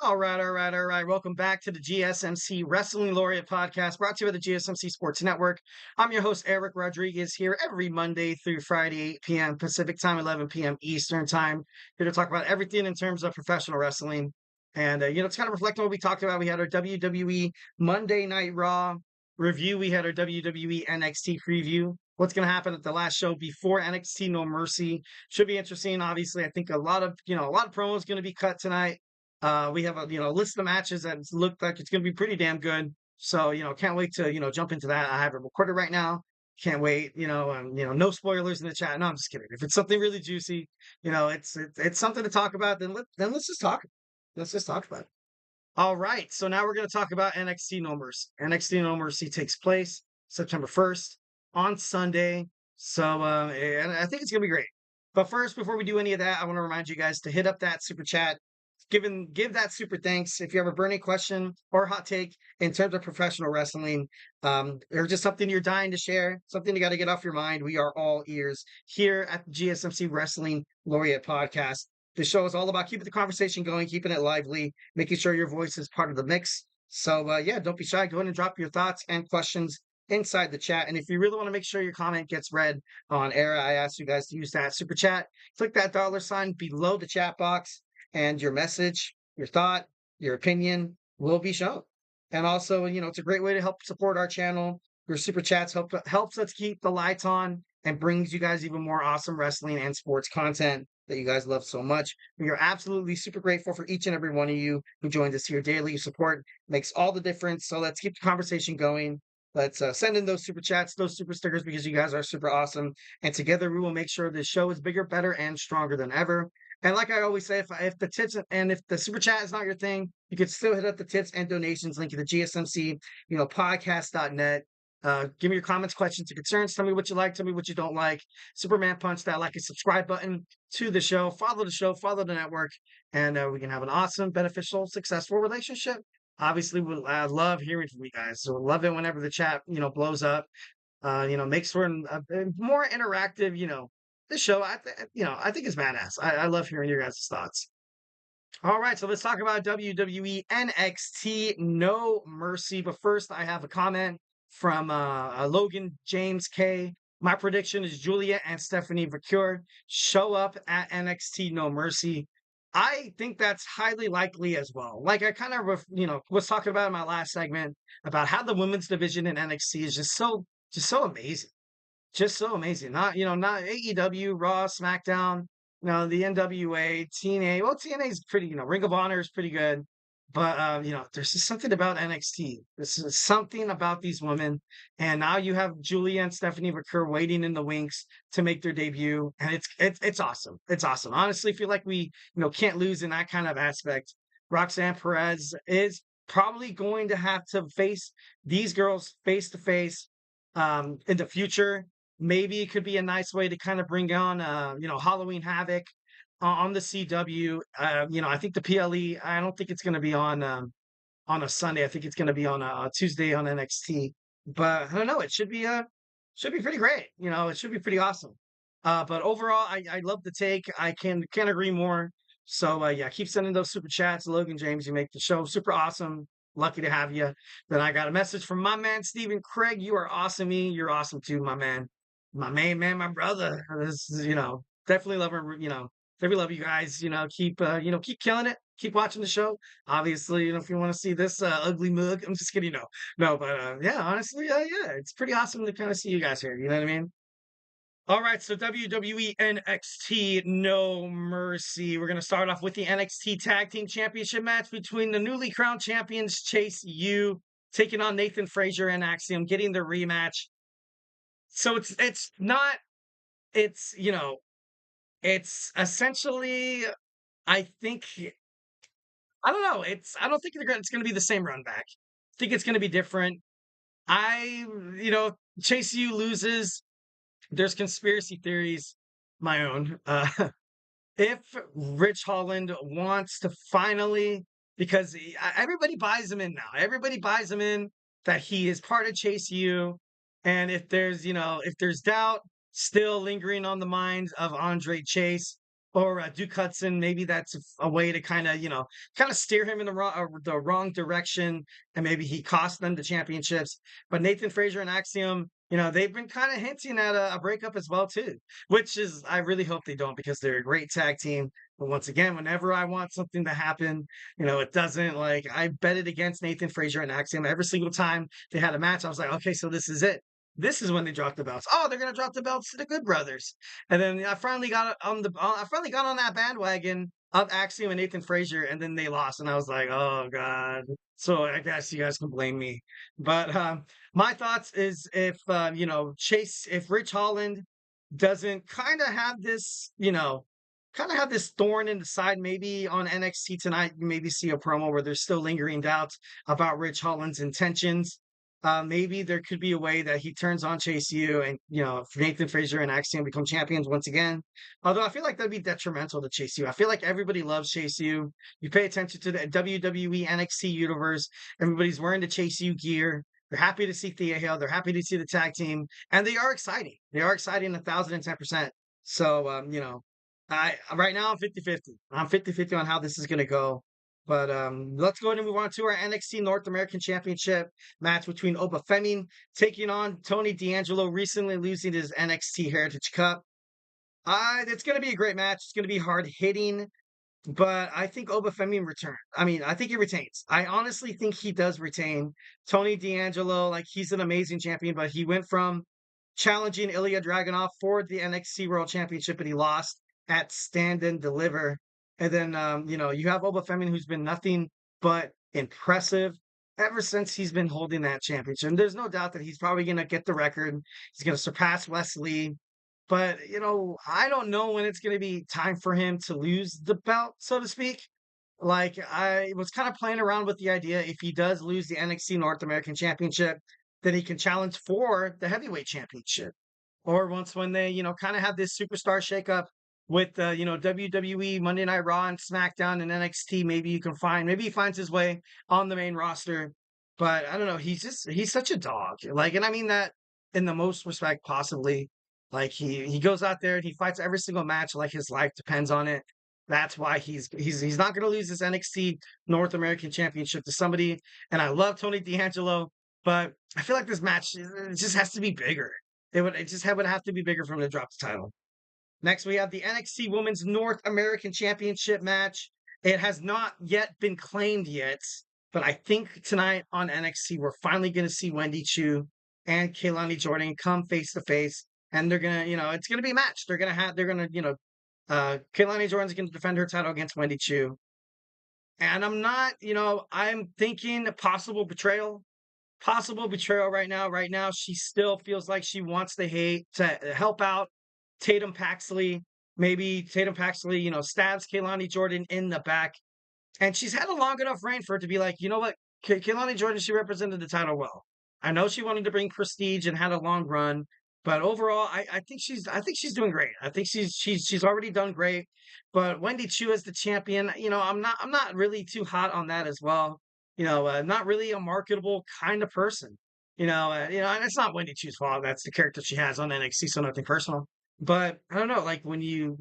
All right. Welcome back to the GSMC Wrestling Laureate Podcast, brought to you by the GSMC Sports Network. I'm your host, Eric Rodriguez, here every Monday through Friday, 8 p.m. Pacific Time, 11 p.m. Eastern Time, here to talk about everything in terms of professional wrestling. And, it's kind of reflecting what we talked about. We had our WWE Monday Night Raw review. We had our WWE NXT preview. What's going to happen at the last show before NXT No Mercy should be interesting. Obviously, I think a lot of promos going to be cut tonight. We have a list of matches that look like it's going to be pretty damn good. So can't wait to jump into that. I have it recorded right now. Can't wait. No spoilers in the chat. No, I'm just kidding. If it's something really juicy, it's something to talk about. Then let's just talk. Let's just talk about it. All right. So now we're going to talk about NXT No Mercy. NXT No Mercy takes place September 1st on Sunday. So and I think it's going to be great. But first, before we do any of that, I want to remind you guys to hit up that super chat. Give that super thanks if you have a burning question or hot take in terms of professional wrestling, or just something you're dying to share, something you got to get off your mind. We are all ears here at the GSMC Wrestling Laureate Podcast. The show is all about keeping the conversation going, keeping it lively, making sure your voice is part of the mix. So don't be shy. Go ahead and drop your thoughts and questions inside the chat. And if you really want to make sure your comment gets read on air, I ask you guys to use that super chat. Click that $sign below the chat box, and your message, your thought, your opinion will be shown. And also, it's a great way to help support our channel. Your super chats helps us keep the lights on and brings you guys even more awesome wrestling and sports content that you guys love so much. We are absolutely super grateful for each and every one of you who joins us here daily. Your support makes all the difference. So let's keep the conversation going. Let's send in those super chats, those super stickers, because you guys are super awesome. And together we will make sure this show is bigger, better, and stronger than ever. And like I always say, if the tips and if the super chat is not your thing, you could still hit up the tips and donations link at the GSMC, podcast.net. Give me your comments, questions, and concerns. Tell me what you like. Tell me what you don't like. Superman punch that like and subscribe button to the show. Follow the show. Follow the network. And we can have an awesome, beneficial, successful relationship. Obviously, I love hearing from you guys. So love it whenever the chat, blows up. Makes for a more interactive, this show, I think is badass. I love hearing your guys' thoughts. All right, so let's talk about WWE NXT No Mercy. But first, I have a comment from Logan James K. My prediction is Julia and Stephanie Vaquer show up at NXT No Mercy. I think that's highly likely as well. Like I kind of, was talking about in my last segment about how the women's division in NXT is just so amazing. Just so amazing. Not AEW, Raw, SmackDown, the NWA, TNA. Well, TNA is pretty, Ring of Honor is pretty good. But, there's just something about NXT. This is something about these women. And now you have Julia and Stephanie Vaquer waiting in the wings to make their debut. And it's awesome. It's awesome. Honestly, feel like we, can't lose in that kind of aspect. Roxanne Perez is probably going to have to face these girls face to face in the future. Maybe it could be a nice way to kind of bring on, Halloween Havoc on the CW. I think the PLE, I don't think it's going to be on a Sunday. I think it's going to be on a Tuesday on NXT. But I don't know. It should be pretty great. It should be pretty awesome. But overall, I love the take. I can't agree more. So keep sending those super chats. Logan James, you make the show super awesome. Lucky to have you. Then I got a message from my man Stephen Craig. You are awesome. You're awesome too, my man. My main man, my brother. This is, definitely love him. Definitely love you guys. Keep killing it. keep watching the show. Obviously, if you want to see this ugly mug, I'm just kidding. No, but yeah, honestly, yeah, it's pretty awesome to kind of see you guys here. You know what I mean? All right, so WWE NXT No Mercy. We're going to start off with the NXT Tag Team Championship match between the newly crowned champions Chase U taking on Nathan Frazier and Axiom, getting the rematch. So it's not it's it's essentially I think I don't know. I don't think it's going to be the same run back. I think it's going to be different. I Chase U loses. There's conspiracy theories, my own. If Rich Holland wants to finally, because everybody buys him in now, everybody buys him in that he is part of Chase U, and if there's doubt still lingering on the minds of Andre Chase or Duke Hudson, maybe that's a way to kind of steer him in the wrong direction, and maybe he cost them the championships. But Nathan Frazier and Axiom, they've been kind of hinting at a breakup as well too, which is I really hope they don't because they're a great tag team. But once again, whenever I want something to happen, it doesn't. Like I betted against Nathan Frazier and Axiom every single time they had a match. I was like, okay, so this is it. This is when they dropped the belts. Oh, they're gonna drop the belts to the Good Brothers. And then I finally got on that bandwagon of Axiom and Nathan Frazier, and then they lost, and I was like, oh god. So I guess you guys can blame me. But my thoughts is if Rich Holland doesn't kind of have this thorn in the side, maybe on NXT tonight, you maybe see a promo where there's still lingering doubts about Rich Holland's intentions. Maybe there could be a way that he turns on Chase U and, Nathan Frazier and Axiom become champions once again. Although I feel like that'd be detrimental to Chase U. I feel like everybody loves Chase U. You pay attention to the WWE NXT universe. Everybody's wearing the Chase U gear. They're happy to see Thea Hale. They're happy to see the tag team. And they are exciting. They are exciting 1,010%. So, right now I'm 50-50. I'm 50-50 on how this is going to go. But let's go ahead and move on to our NXT North American Championship match between Oba Femi taking on Tony D'Angelo, recently losing his NXT Heritage Cup. It's going to be a great match. It's going to be hard hitting, but I think Oba Femi I think he retains. I honestly think he does retain. Tony D'Angelo, he's an amazing champion, but he went from challenging Ilya Dragunov for the NXT World Championship and he lost at Stand and Deliver. And then, you have Oba Femi, who's been nothing but impressive ever since he's been holding that championship. And there's no doubt that he's probably going to get the record. He's going to surpass Wesley. But, I don't know when it's going to be time for him to lose the belt, so to speak. I was kind of playing around with the idea if he does lose the NXT North American Championship, then he can challenge for the Heavyweight Championship. Or when they, kind of have this superstar shakeup with WWE Monday Night Raw and SmackDown and NXT, maybe he finds his way on the main roster. But I don't know, he's such a dog. And I mean that in the most respect possibly. He goes out there and he fights every single match like his life depends on it. That's why he's not going to lose his NXT North American Championship to somebody. And I love Tony D'Angelo, but I feel like this match just has to be bigger. It would have to be bigger for him to drop the title. Next, we have the NXT Women's North American Championship match. It has not yet been claimed yet, but I think tonight on NXT, we're finally going to see Wendy Chu and Kaylani Jordan come face to face, and they're going to, it's going to be a match. Kaylani Jordan's going to defend her title against Wendy Chu. And I'm thinking possible betrayal right now. Right now, she still feels like she wants to help out Tatum Paxley. Maybe Tatum Paxley, stabs Kaylani Jordan in the back. And she's had a long enough reign for it to be like, you know what? Kaylani Jordan, she represented the title well. I know she wanted to bring prestige and had a long run, but overall, I think she's doing great. I think she's already done great. But Wendy Chu as the champion, I'm not really too hot on that as well. Not really a marketable kind of person. And it's not Wendy Chu's fault. That's the character she has on NXT, so nothing personal. But I don't know, when you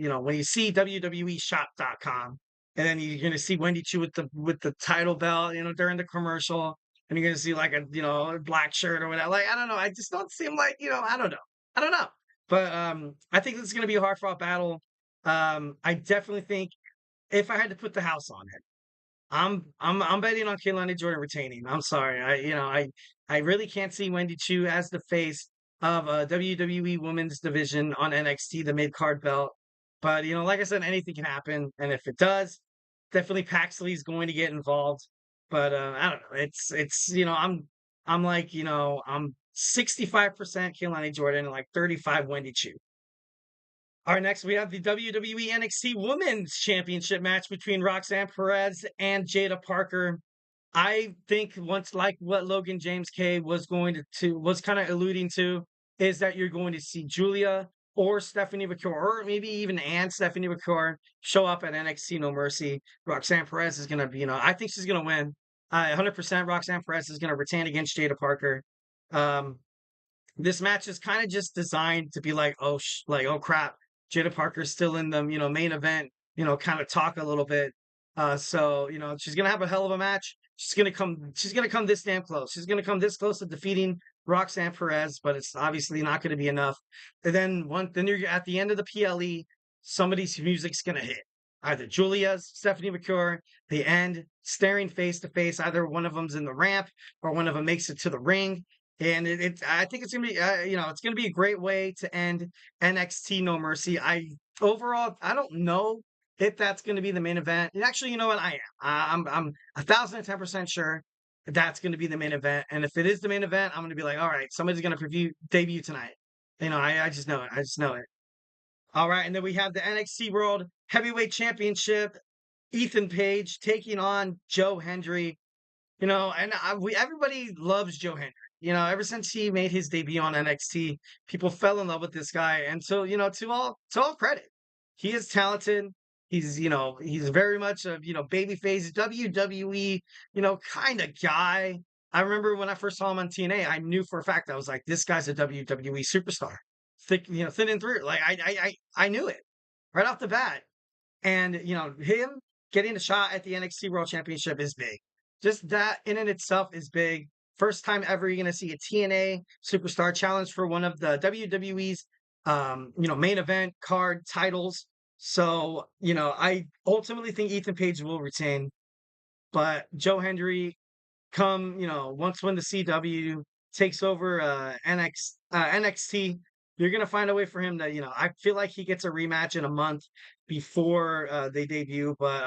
see WWEshop.com and then you're going to see Wendy Chu with the title belt, during the commercial, and you're going to see a black shirt or whatever. I don't know. I just don't seem I don't know. But I think this is going to be a hard fought battle. I definitely think if I had to put the house on it, I'm betting on Keilani Jordan retaining. I'm sorry. I really can't see Wendy Chu as the face of a WWE Women's Division on NXT, the mid card belt. But like I said, anything can happen, and if it does, definitely Paxley's going to get involved. But I don't know. It's I'm like I'm 65% Keilani Jordan and like 35 Wendy Chu. All right, next we have the WWE NXT Women's Championship match between Roxanne Perez and Jaida Parker. I think once, like what Logan James K was was kind of alluding to, is that you're going to see Julia or Stephanie McCure, or maybe even Stephanie McCure show up at NXT No Mercy. Roxanne Perez is going to be, I think she's going to win. 100% Roxanne Perez is going to retain against Jaida Parker. This match is kind of just designed to be like, oh crap, Jaida Parker's still in the main event, kind of talk a little bit. So she's gonna have a hell of a match. She's gonna come this damn close. She's gonna come this close to defeating Roxanne Perez, but it's obviously not gonna be enough. And then you're at the end of the PLE, somebody's music's gonna hit. Either Julia's, Stephanie McCure, the end, staring face to face. Either one of them's in the ramp or one of them makes it to the ring. And I think it's gonna be, it's gonna be a great way to end NXT No Mercy. Overall, I don't know if that's gonna be the main event. And actually, you know what? I am. I'm 1,010% sure that's gonna be the main event. And if it is the main event, I'm gonna be like, all right, somebody's gonna debut tonight. I just know it. I just know it. All right, and then we have the NXT World Heavyweight Championship. Ethan Page taking on Joe Hendry. Everybody loves Joe Hendry. Ever since he made his debut on NXT, people fell in love with this guy. And so, to all credit, he is talented. He's very much a, babyface WWE, kind of guy. I remember when I first saw him on TNA, I knew for a fact, I was like, this guy's a WWE superstar. Thick, thin and through. Like I knew it right off the bat. And, him getting a shot at the NXT World Championship is big. Just that in and itself is big. First time ever you're going to see a TNA superstar challenge for one of the WWE's, main event card titles. So, I ultimately think Ethan Page will retain. But Joe Hendry, once when the CW takes over NXT, you're going to find a way for him to, I feel like he gets a rematch in a month before they debut. But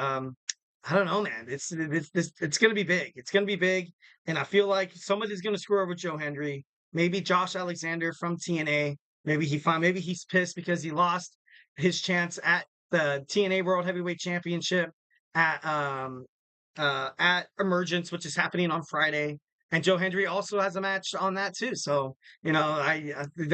I don't know, man. It's going to be big. It's going to be big. And I feel like somebody's going to screw over Joe Hendry. Maybe Josh Alexander from TNA. Maybe he's pissed because he lost his chance at the TNA World Heavyweight Championship at Emergence, which is happening on Friday. And Joe Hendry also has a match on that too. So, they're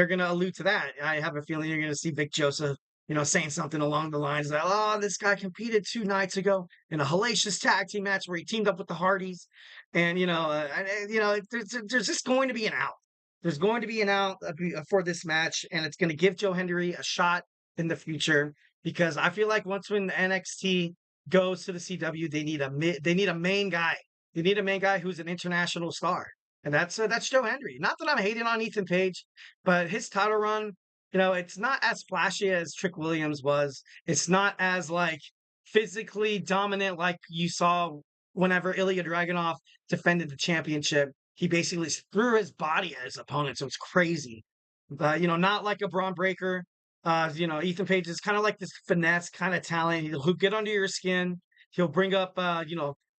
going to allude to that. I have a feeling you're going to see Vic Joseph, saying something along the lines of, oh, this guy competed 2 nights ago in a hellacious tag team match where he teamed up with the Hardys. And, there's just going to be an out. There's going to be an out for this match, and it's going to give Joe Hendry a shot in the future, because I feel like when NXT goes to the CW, they need a main guy. They need a main guy who's an international star, and that's Joe Hendry. Not that I'm hating on Ethan Page, but his title run, it's not as flashy as Trick Williams was. It's not as physically dominant like you saw whenever Ilya Dragunov defended the championship. He basically threw his body at his opponent, so it's crazy. But not like a Braun Breaker. Ethan Page is kind of like this finesse kind of talent. He'll get under your skin. He'll bring up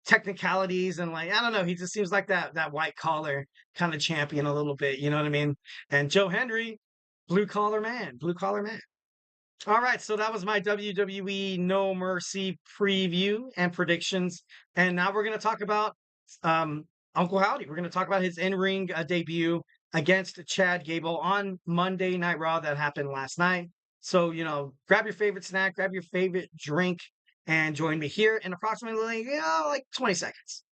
technicalities, and I don't know, he just seems like that white collar kind of champion a little bit, you know what I mean? And Joe Hendry, blue collar man. All right, so that was my WWE No Mercy preview and predictions, and now we're going to talk about Uncle Howdy. We're going to talk about his in-ring debut against Chad Gable on Monday Night Raw that happened last night. So, grab your favorite snack, grab your favorite drink, and join me here in approximately, 20 seconds.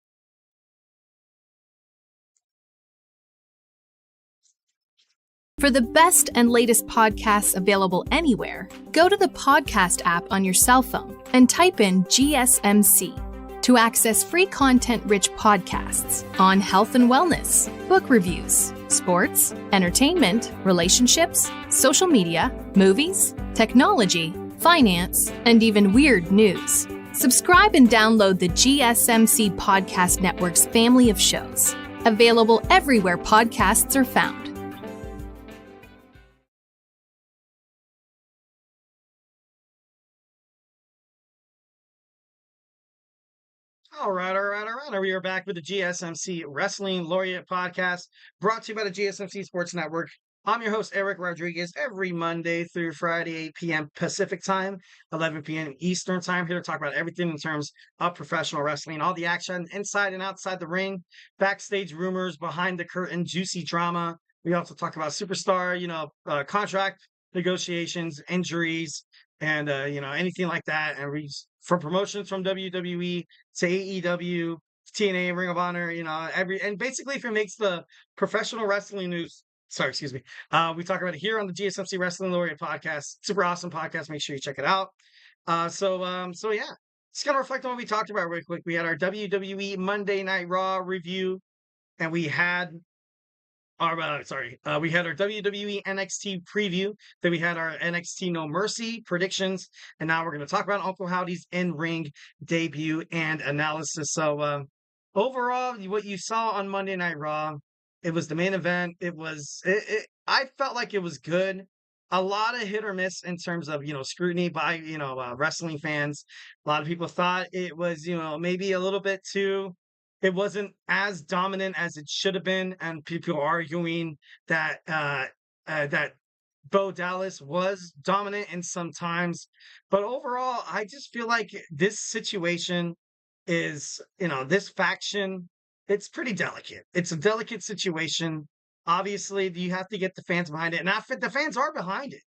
For the best and latest podcasts available anywhere, go to the podcast app on your cell phone and type in GSMC to access free content-rich podcasts on health and wellness, book reviews, sports, entertainment, relationships, social media, movies, technology, finance, and even weird news. Subscribe and download the GSMC Podcast Network's family of shows, available everywhere podcasts are found. All right. We are back with the GSMC Wrestling Laureate Podcast, brought to you by the GSMC Sports Network. I'm your host, Eric Rodriguez, every Monday through Friday, 8 p.m. Pacific Time, 11 p.m. Eastern Time, here to talk about everything in terms of professional wrestling, all the action inside and outside the ring, backstage rumors, behind the curtain, juicy drama. We also talk about superstar, contract negotiations, injuries, and, anything like that. And from promotions from WWE to AEW, TNA, Ring of Honor, and basically if it makes the professional wrestling news. Sorry, excuse me. We talk about it here on the GSMC Wrestling Laureate Podcast. Super awesome podcast. Make sure you check it out. So yeah, just gonna reflect on what we talked about real quick. We had our WWE Monday Night Raw review, and we had we had our WWE NXT preview. Then we had our NXT No Mercy predictions, and now we're going to talk about Uncle Howdy's in-ring debut and analysis. So overall, what you saw on Monday Night Raw, it was the main event. I felt like it was good. A lot of hit or miss in terms of scrutiny by wrestling fans. A lot of people thought it was maybe a little bit too. It wasn't as dominant as it should have been, and people are arguing that that Bo Dallas was dominant in some times. But overall, I just feel like this situation is, this faction, it's pretty delicate. It's a delicate situation. Obviously, you have to get the fans behind it, and the fans are behind it.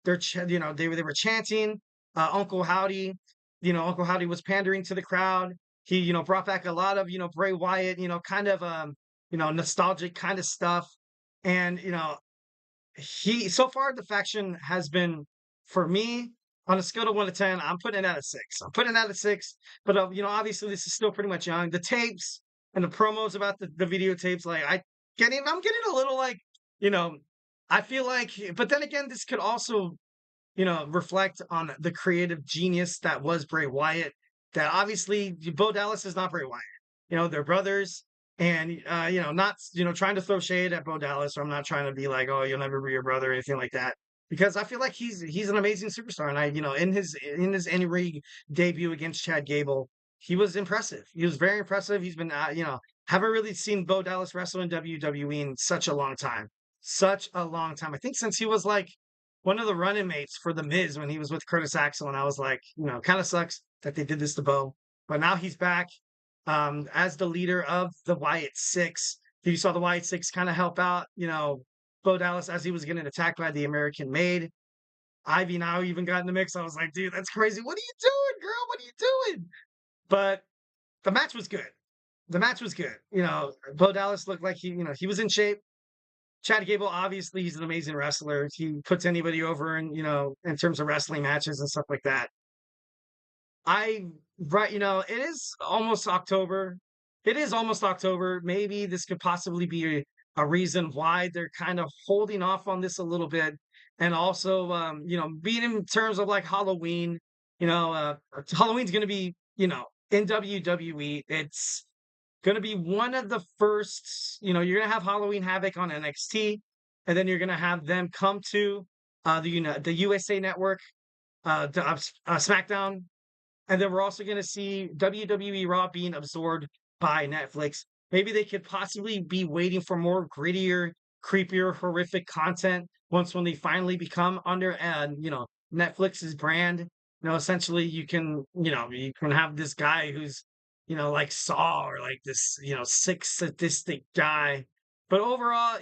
They were chanting Uncle Howdy. Uncle Howdy was pandering to the crowd. He, brought back a lot of, Bray Wyatt, kind of, nostalgic kind of stuff. And, so far the faction has been, for me, on a scale of 1 to 10, I'm putting it at a 6. But, obviously this is still pretty much young. The tapes and the promos about the videotapes, like, I'm getting a little like, I feel like, but then again, this could also, reflect on the creative genius that was Bray Wyatt. That obviously Bo Dallas is not Bray Wyatt. They're brothers, and not trying to throw shade at Bo Dallas. Or I'm not trying to be like, oh, you'll never be your brother or anything like that. Because I feel like he's an amazing superstar, and in his in-ring debut against Chad Gable, he was impressive. He was very impressive. He's been haven't really seen Bo Dallas wrestle in WWE in such a long time. I think since he was like one of the running mates for The Miz when he was with Curtis Axel, and I was like, kind of sucks that they did this to Bo. But now he's back as the leader of the Wyatt Sicks. You saw the Wyatt Sicks kind of help out, Bo Dallas as he was getting attacked by the American Maid. Ivy now even got in the mix. I was like, dude, that's crazy. What are you doing, girl? What are you doing? But the match was good. Bo Dallas looked like he was in shape. Chad Gable, obviously, he's an amazing wrestler. He puts anybody over in terms of wrestling matches and stuff like that. It is almost October. Maybe this could possibly be a reason why they're kind of holding off on this a little bit. And also, being in terms of like Halloween, Halloween's going to be, in WWE. It's going to be one of the first, you're going to have Halloween Havoc on NXT, and then you're going to have them come to the USA Network, SmackDown. And then we're also going to see WWE Raw being absorbed by Netflix. Maybe they could possibly be waiting for more grittier, creepier, horrific content when they finally become under, Netflix's brand. Essentially you can have this guy who's, like Saw, or like this, sick, sadistic guy. But overall,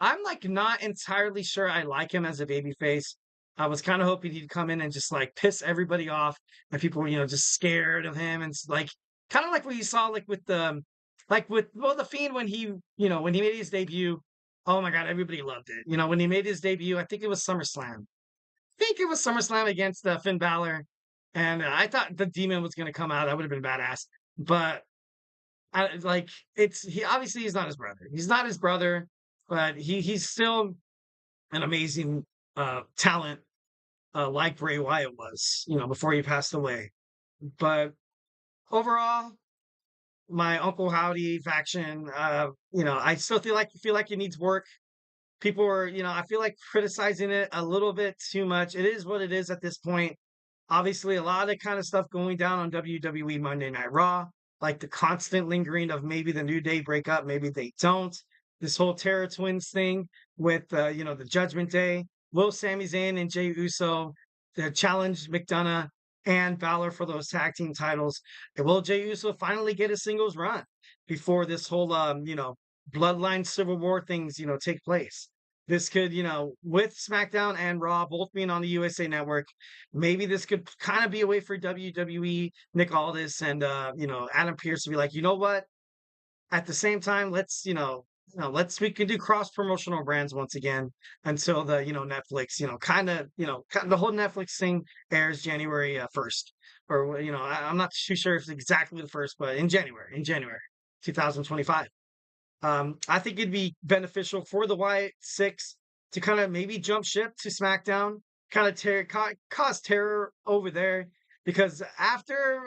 I'm like not entirely sure I like him as a babyface. I was kind of hoping he'd come in and just like piss everybody off, and people were, just scared of him, and like kind of like what you saw with the Fiend when he made his debut. Oh my God, everybody loved it. When he made his debut, I think it was SummerSlam. Against Finn Balor, and I thought the Demon was going to come out. That would have been badass. But he obviously he's not his brother. He's not his brother, but he's still an amazing talent, like Bray Wyatt was, before he passed away. But overall, my Uncle Howdy faction, I still feel like it needs work. People are, I feel like criticizing it a little bit too much. It is what it is at this point. Obviously, a lot of kind of stuff going down on WWE Monday Night Raw, like the constant lingering of maybe the New Day break up, maybe they don't. This whole Terror Twins thing with, the Judgment Day. Will Sami Zayn and Jey Uso challenge McDonough and Balor for those tag team titles? And will Jey Uso finally get a singles run before this whole, bloodline civil war things, take place? This could, with SmackDown and Raw both being on the USA Network, maybe this could kind of be a way for WWE, Nick Aldis, and Adam Pearce to be like, you know what? At the same time, let's we can do cross promotional brands once again until the Netflix, the whole Netflix thing airs January 1st, or I'm not too sure if it's exactly the first, but in January 2025. I think it'd be beneficial for the Wyatt Sicks to kind of maybe jump ship to SmackDown, kind of cause terror over there. Because after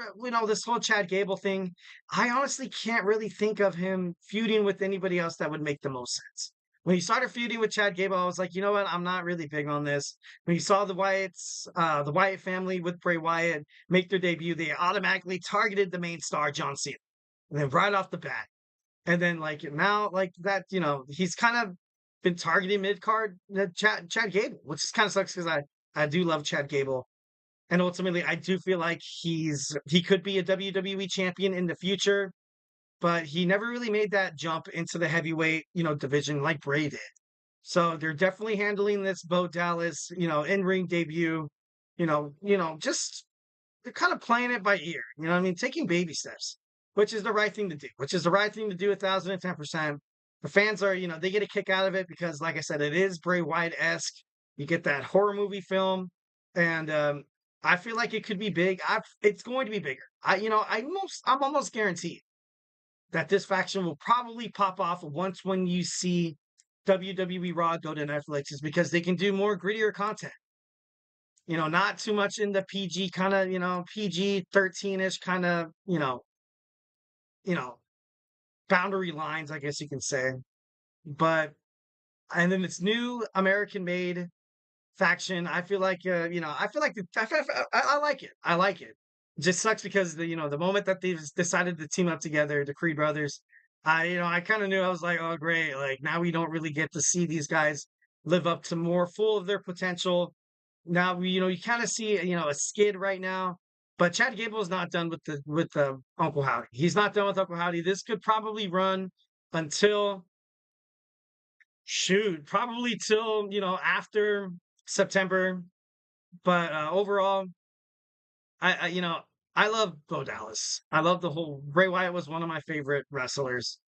this whole Chad Gable thing, I honestly can't really think of him feuding with anybody else that would make the most sense. When he started feuding with Chad Gable, I was like, you know what? I'm not really big on this. When you saw the Wyatt family with Bray Wyatt make their debut, they automatically targeted the main star, John Cena, and then right off the bat. And then now that, he's kind of been targeting mid card Chad Gable, which is kind of sucks because I do love Chad Gable. And ultimately I do feel like he could be a WWE champion in the future, but he never really made that jump into the heavyweight, division like Bray did. So they're definitely handling this Bo Dallas, in-ring debut, just they're kind of playing it by ear, taking baby steps, which is the right thing to do, 1,010%. The fans are, they get a kick out of it because, like I said, it is Bray Wyatt-esque. You get that horror movie film, and I feel like it could be big. It's going to be bigger. I'm almost guaranteed that this faction will probably pop off when you see WWE Raw go to Netflix, is because they can do more grittier content. Not too much in the PG kind of, PG 13-ish kind of, boundary lines, I guess you can say. But and then it's new American made faction. I feel like I like it. I like it. It just sucks because the moment that they've decided to team up together, the Creed brothers, I kind of knew. I was like, oh great, like now we don't really get to see these guys live up to more full of their potential. Now you kind of see a skid right now. But Chad Gable is not done with the Uncle Howdy. He's not done with Uncle Howdy. This could probably run until probably till after September. But overall, I love Bo Dallas. I love the whole Bray Wyatt was one of my favorite wrestlers.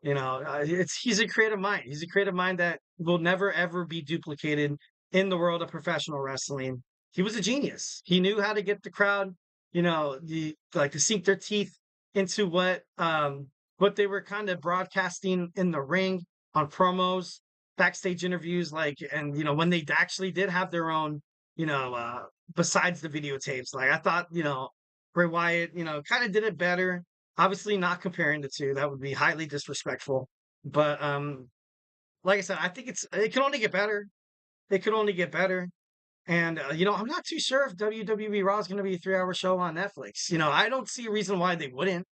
He's a creative mind. He's a creative mind that will never ever be duplicated in the world of professional wrestling. He was a genius. He knew how to get the crowd, to sink their teeth into what they were kind of broadcasting in the ring on promos, backstage interviews, and when they actually did have their own, besides the videotapes. Like I thought, Bray Wyatt, kind of did it better. Obviously not comparing the two. That would be highly disrespectful. But like I said, I think it can only get better. It could only get better. And, I'm not too sure if WWE Raw is going to be a 3-hour show on Netflix. I don't see a reason why they wouldn't,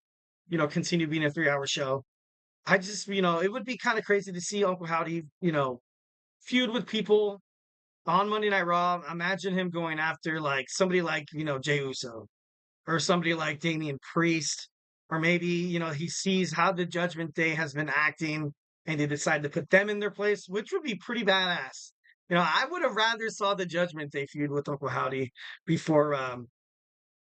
continue being a 3-hour show. I just, it would be kind of crazy to see Uncle Howdy, feud with people on Monday Night Raw. Imagine him going after somebody like, Jey Uso, or somebody like Damian Priest, or maybe, he sees how the Judgment Day has been acting and they decide to put them in their place, which would be pretty badass. I would have rather saw the Judgment Day feud with Uncle Howdy before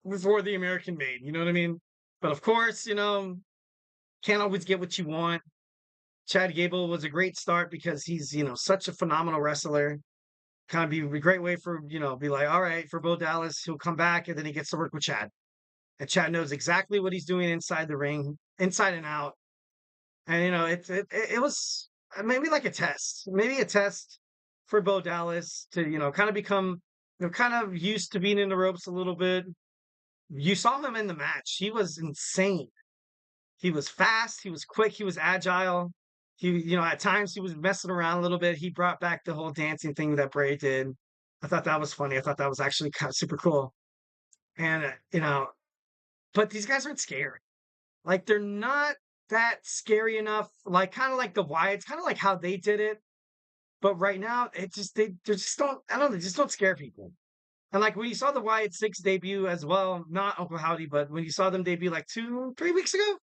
the American made. You know what I mean? But of course, can't always get what you want. Chad Gable was a great start because he's, such a phenomenal wrestler. Kind of be a great way for, be like, all right, for Bo Dallas, he'll come back and then he gets to work with Chad. And Chad knows exactly what he's doing inside the ring, inside and out. And, it was maybe like a test. Maybe a test for Bo Dallas to, kind of become, kind of used to being in the ropes a little bit. you saw him in the match. He was insane. He was fast, he was quick, he was agile. At times he was messing around a little bit. He brought back the whole dancing thing that Bray did. I thought that was funny. I thought that was actually kind of super cool. And, but these guys aren't scary. Like, they're not that scary enough. Like, kind of like the Wyatts, kind of like how they did it. But right now, they just don't, I don't know, they just don't scare people. And like when you saw the Wyatt Sicks debut as well, not Uncle Howdy, but when you saw them debut like 2-3 weeks ago,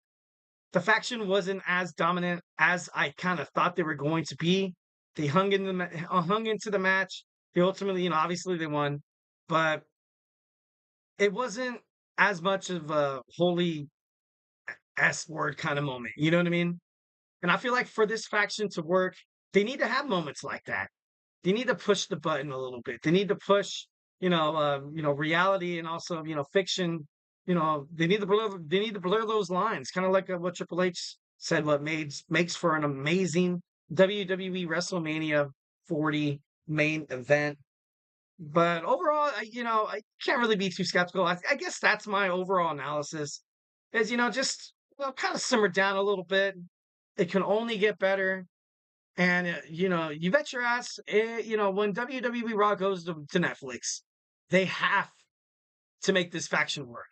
the faction wasn't as dominant as I kind of thought they were going to be. They hung into the match. They ultimately, obviously they won, but it wasn't as much of a holy S word kind of moment. You know what I mean? And I feel like for this faction to work, they need to have moments like that. They need to push the button a little bit. They need to push, reality and also, fiction. They need to blur those lines, kind of like what Triple H said. What makes for an amazing WWE WrestleMania 40 main event. But overall, I can't really be too skeptical. I guess that's my overall analysis. Is just kind of simmered down a little bit. It can only get better. And, you bet your ass, when WWE Raw goes to Netflix, they have to make this faction work.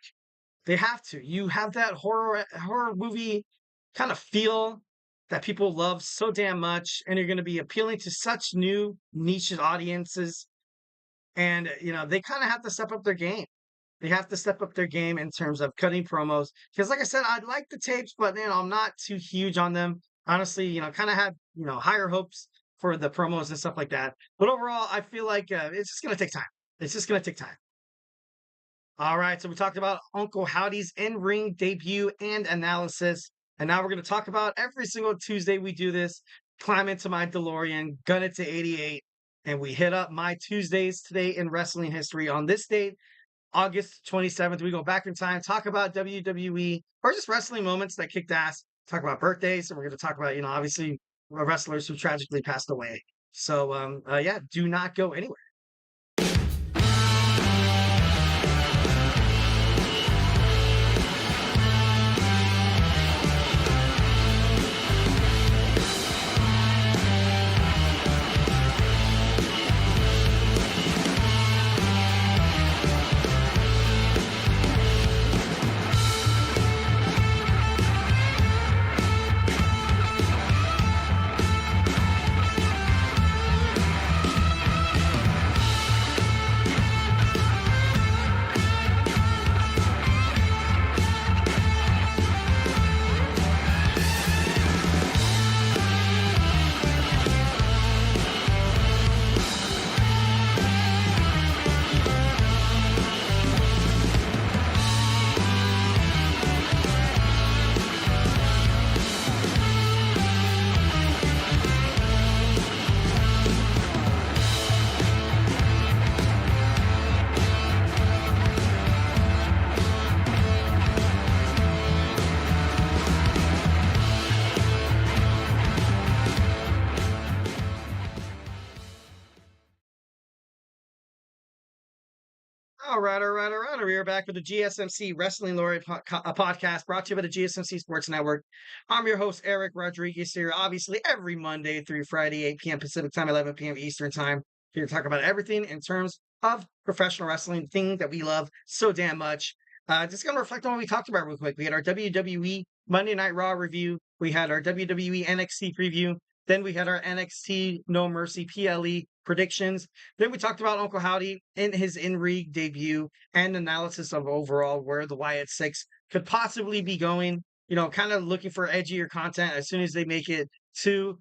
They have to. You have that horror movie kind of feel that people love so damn much, and you're going to be appealing to such new niche audiences. And, they kind of have to step up their game. They have to step up their game in terms of cutting promos. Because like I said, I like the tapes, but, I'm not too huge on them. Honestly, kind of had, higher hopes for the promos and stuff like that. But overall, I feel like it's just going to take time. It's just going to take time. All right, so we talked about Uncle Howdy's in-ring debut and analysis. And now we're going to talk about every single Tuesday we do this. Climb into my DeLorean, gun it to 88, and we hit up my Tuesdays today in wrestling history on this date, August 27th. We go back in time, talk about WWE or just wrestling moments that kicked ass, talk about birthdays, and we're going to talk about, obviously wrestlers who tragically passed away. So, do not go anywhere. All right. We are back with the GSMC Wrestling Laureate Podcast, brought to you by the GSMC Sports Network. I'm your host, Eric Rodriguez, here, obviously every Monday through Friday, 8 p.m. Pacific Time, 11 p.m. Eastern Time, here to talk about everything in terms of professional wrestling, thing that we love so damn much. Just going to reflect on what we talked about real quick. We had our WWE Monday Night Raw review. We had our WWE NXT preview. Then we had our NXT No Mercy PLE predictions. Then we talked about Uncle Howdy in his in-ring debut and analysis of overall where the Wyatt Sicks could possibly be going. Kind of looking for edgier content as soon as they make it to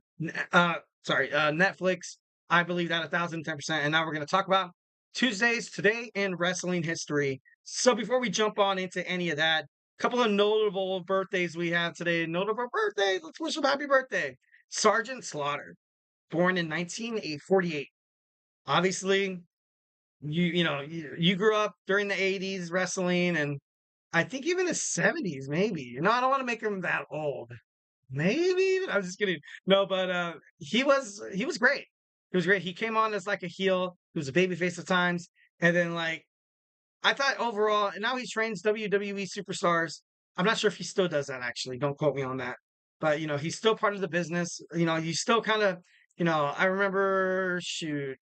Netflix. I believe that 1,010%. And now we're going to talk about Tuesdays today in wrestling history. So before we jump on into any of that, a couple of notable birthdays we have today. Notable birthdays. Let's wish him happy birthday. Sergeant Slaughter, born in 1948. Obviously, you grew up during the 80s wrestling, and I think even the 70s, maybe. I don't want to make him that old. Maybe I'm just kidding. No, but he was great. He was great. He came on as like a heel. He was a babyface at times, and then like I thought overall, and now he trains WWE superstars. I'm not sure if he still does that, actually. Don't quote me on that. But, he's still part of the business. He's still kind of, I remember, shoot,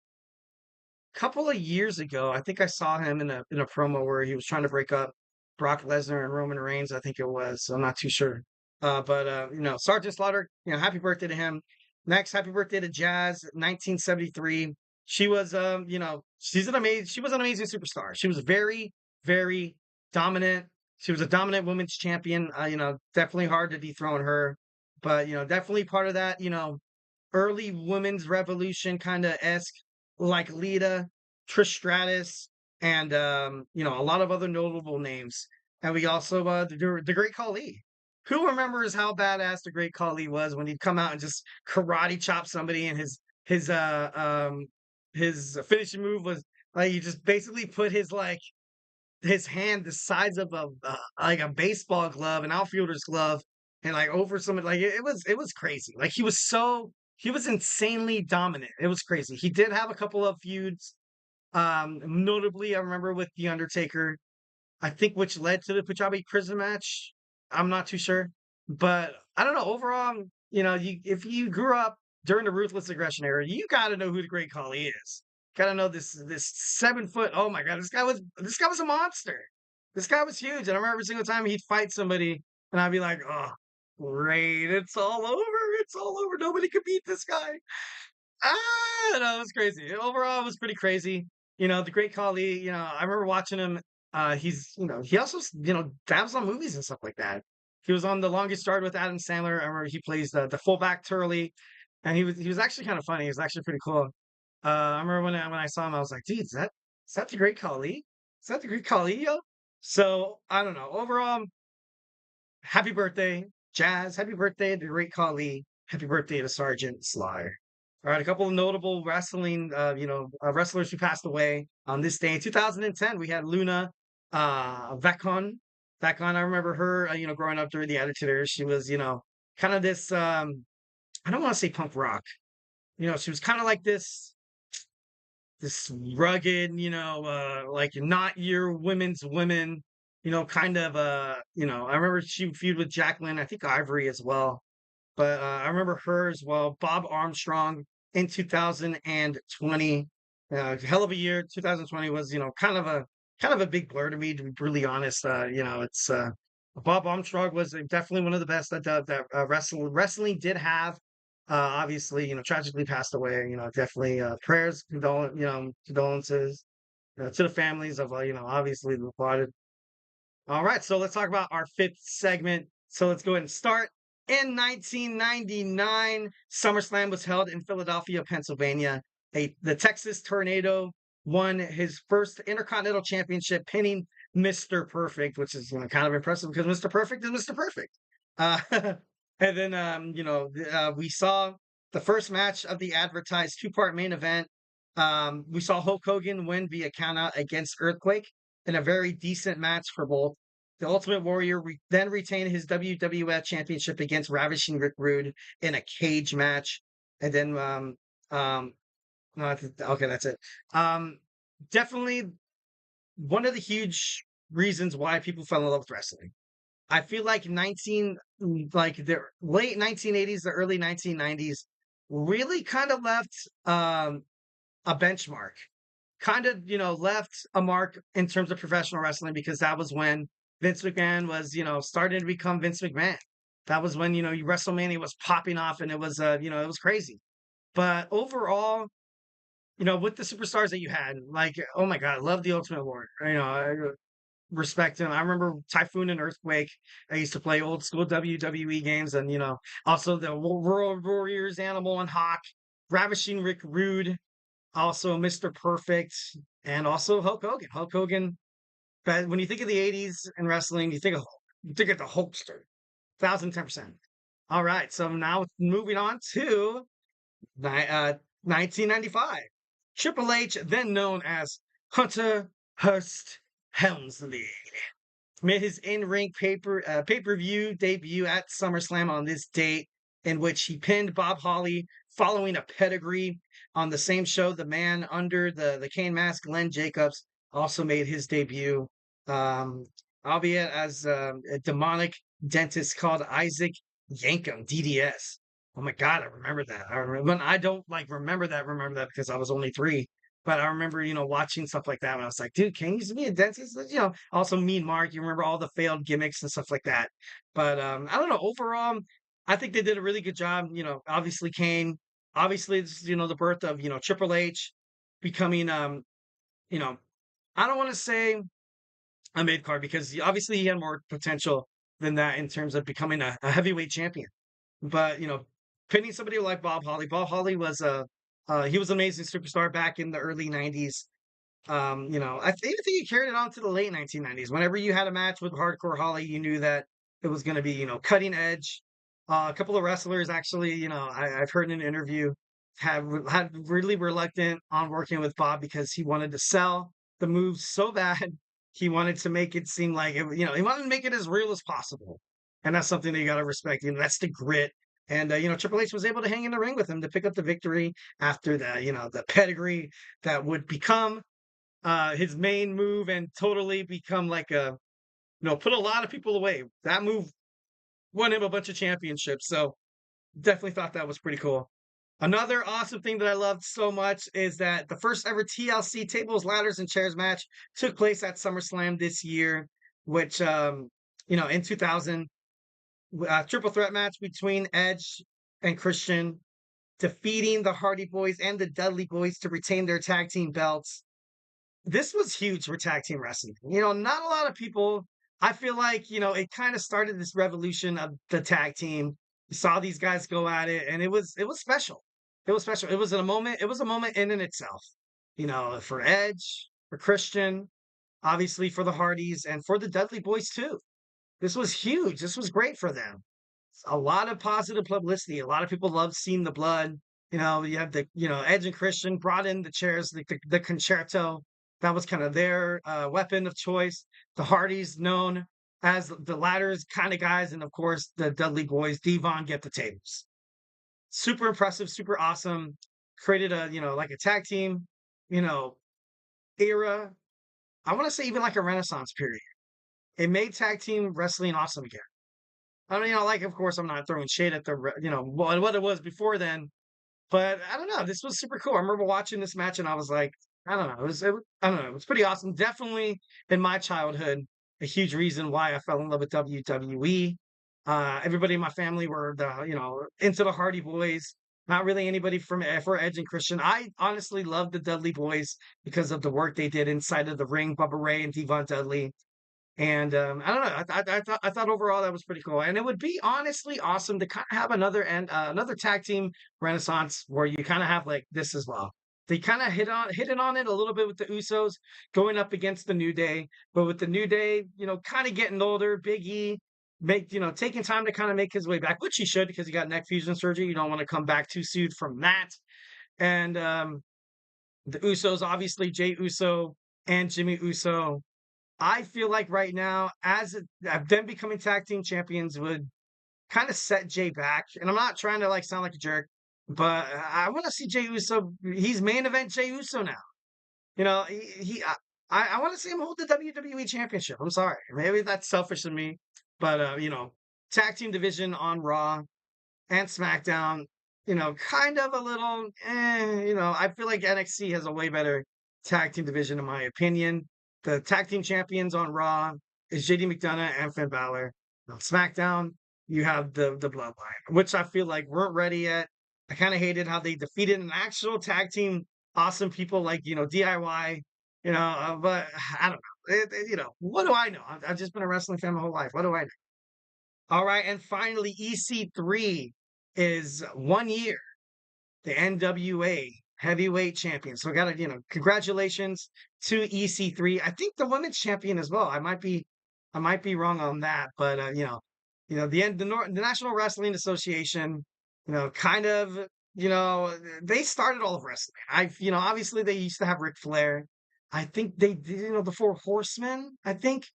a couple of years ago, I think I saw him in a promo where he was trying to break up Brock Lesnar and Roman Reigns, I think it was. So I'm not too sure. But Sergeant Slaughter, happy birthday to him. Next, happy birthday to Jazz, 1973. She was, she was an amazing superstar. She was very, very dominant. She was a dominant women's champion. Definitely hard to dethrone her, but definitely part of that, early women's revolution kind of esque, like Lita, Trish Stratus, and a lot of other notable names. And we also the Great Khali. Who remembers how badass the Great Khali was when he'd come out and just karate chop somebody, and his finishing move was like he just basically put his hand the size of like a baseball glove, an outfielder's glove, and like over somebody. Like it was crazy. Like he was insanely dominant. It was crazy. He did have a couple of feuds, notably I remember with The Undertaker, I think, which led to the Punjabi prison match. I'm not too sure, but I don't know. Overall, if you grew up during the ruthless aggression era, you got to know who the Great Khali is. Got to know this 7 foot. Oh my God, this guy was a monster. This guy was huge, and I remember every single time he'd fight somebody, and I'd be like, oh, great, it's all over. It's all over. Nobody could beat this guy. No, it was crazy. Overall, it was pretty crazy. The Great Khali, I remember watching him. He also, dabs on movies and stuff like that. He was on The Longest Yard with Adam Sandler. I remember he plays the fullback Turley, and he was actually kind of funny. He was actually pretty cool. I remember when I saw him, I was like, dude, is that the Great Khali? Is that the Great Khali, yo? So I don't know. Overall, happy birthday, Jazz. Happy birthday to the Great Khali. Happy birthday to Sergeant Slaughter. All right, a couple of notable wrestling, wrestlers who passed away on this day. In 2010, we had Luna Vachon. Vachon, I remember her, growing up during the Attitude Era. She was, kind of this, I don't want to say punk rock. She was kind of like this rugged, like not your women's women, kind of, I remember she feud with Jacqueline, I think Ivory as well. But I remember her as well. Bob Armstrong in 2020. Hell of a year. 2020 was, kind of a big blur to me, to be brutally honest. It's Bob Armstrong was definitely one of the best that wrestling did have. Obviously, tragically passed away. Definitely condolences to the families of obviously the departed. All right, so let's talk about our fifth segment. So let's go ahead and start. In 1999, SummerSlam was held in Philadelphia, Pennsylvania. The Texas Tornado won his first Intercontinental Championship, pinning Mr. Perfect, which is kind of impressive because Mr. Perfect is Mr. Perfect. And then, we saw the first match of the advertised two-part main event. We saw Hulk Hogan win via countout against Earthquake in a very decent match for both. The Ultimate Warrior then retained his WWF Championship against Ravishing Rick Rude in a cage match. And then, okay, that's it. Definitely one of the huge reasons why people fell in love with wrestling. I feel like the late 1980s, the early 1990s really kind of left a benchmark. Kind of, left a mark in terms of professional wrestling, because that was when Vince McMahon was, starting to become Vince McMahon. That was when, WrestleMania was popping off, and it was, it was crazy. But overall, with the superstars that you had, like, oh my God, I love the Ultimate Warrior. I respect him. I remember Typhoon and Earthquake. I used to play old school WWE games, and, also the World Warriors, Animal and Hawk, Ravishing Rick Rude, also Mr. Perfect, and also Hulk Hogan. Hulk Hogan. But when you think of the 80s in wrestling, you think of the Hulkster. 1,010%. All right. So now moving on to 1995. Triple H, then known as Hunter Hearst Helmsley, made his in-ring pay-per-view debut at SummerSlam on this date, in which he pinned Bob Holly following a pedigree. On the same show, the man under the cane mask, Glenn Jacobs, also made his debut, um, albeit as a demonic dentist called Isaac Yankum, DDS. Oh my God, I remember that. I remember when I don't like remember that because I was only 3. But I remember, watching stuff like that when I was like, dude, can you be a dentist? Also Mean Mark, you remember all the failed gimmicks and stuff like that. But I don't know. Overall, I think they did a really good job. Obviously Kane, obviously it's, the birth of, Triple H becoming you know, I don't want to say a mid card because obviously he had more potential than that in terms of becoming a heavyweight champion. But pinning somebody like Bob Holly. Bob Holly was he was an amazing superstar back in the early '90s. I think he carried it on to the late 1990s. Whenever you had a match with Hardcore Holly, you knew that it was going to be cutting edge. A couple of wrestlers actually, I've heard in an interview had really reluctant on working with Bob because he wanted to sell the moves so bad. He wanted to make it seem like he wanted to make it as real as possible, and that's something that you got to respect. That's the grit. And Triple H was able to hang in the ring with him to pick up the victory after the pedigree that would become his main move and totally become like put a lot of people away. That move won him a bunch of championships. So definitely thought that was pretty cool. Another awesome thing that I loved so much is that the first ever TLC tables, ladders, and chairs match took place at SummerSlam this year, which, in 2000, triple threat match between Edge and Christian, defeating the Hardy Boys and the Dudley Boys to retain their tag team belts. This was huge for tag team wrestling. Not a lot of people. I feel like, it kind of started this revolution of the tag team. You saw these guys go at it, and it was special. It was special. It was a moment in and itself. For Edge, for Christian, obviously for the Hardys, and for the Dudley Boys too. This was huge. This was great for them. A lot of positive publicity. A lot of people loved seeing the blood. You have Edge and Christian brought in the chairs, the concerto. That was kind of their weapon of choice. The Hardys known as the ladders kind of guys, and of course the Dudley Boys, Devon get the tables. Super impressive, super awesome. Created a like a tag team, era. I want to say even like a Renaissance period. It made tag team wrestling awesome again. I mean, of course, I'm not throwing shade at the, what it was before then, but I don't know. This was super cool. I remember watching this match and I was like, I don't know. I don't know. It was pretty awesome. Definitely in my childhood, a huge reason why I fell in love with WWE. Everybody in my family were into the Hardy Boys. Not really anybody for Edge and Christian. I honestly loved the Dudley Boys because of the work they did inside of the ring. Bubba Ray and Devon Dudley. And I don't know. I thought overall that was pretty cool, and it would be honestly awesome to kind of have another tag team renaissance where you kind of have like this as well. They kind of hit on it a little bit with the Usos going up against the New Day, but with the New Day, kind of getting older, Big E taking time to kind of make his way back, which he should because he got neck fusion surgery. You don't want to come back too soon from that. And the Usos, obviously Jey Uso and Jimmy Uso. I feel like right now, as them becoming tag team champions would kind of set Jay back. And I'm not trying to sound like a jerk, but I want to see Jey Uso. He's main event Jey Uso now. I want to see him hold the WWE Championship. I'm sorry, maybe that's selfish of me, but tag team division on Raw and SmackDown. Kind of a little. I feel like NXT has a way better tag team division in my opinion. The tag team champions on Raw is JD McDonough and Finn Balor. On SmackDown, you have the Bloodline, which I feel like weren't ready yet. I kind of hated how they defeated an actual tag team, awesome people like DIY. But I don't know. What do I know? I've just been a wrestling fan my whole life. What do I know? All right, and finally, EC3 is 1 year. The NWA heavyweight champion. So congratulations to EC3. I think the women's champion as well. I might be wrong on that, but the National Wrestling Association, kind of, they started all of wrestling. Obviously they used to have Ric Flair. I think they did, the Four Horsemen, I think.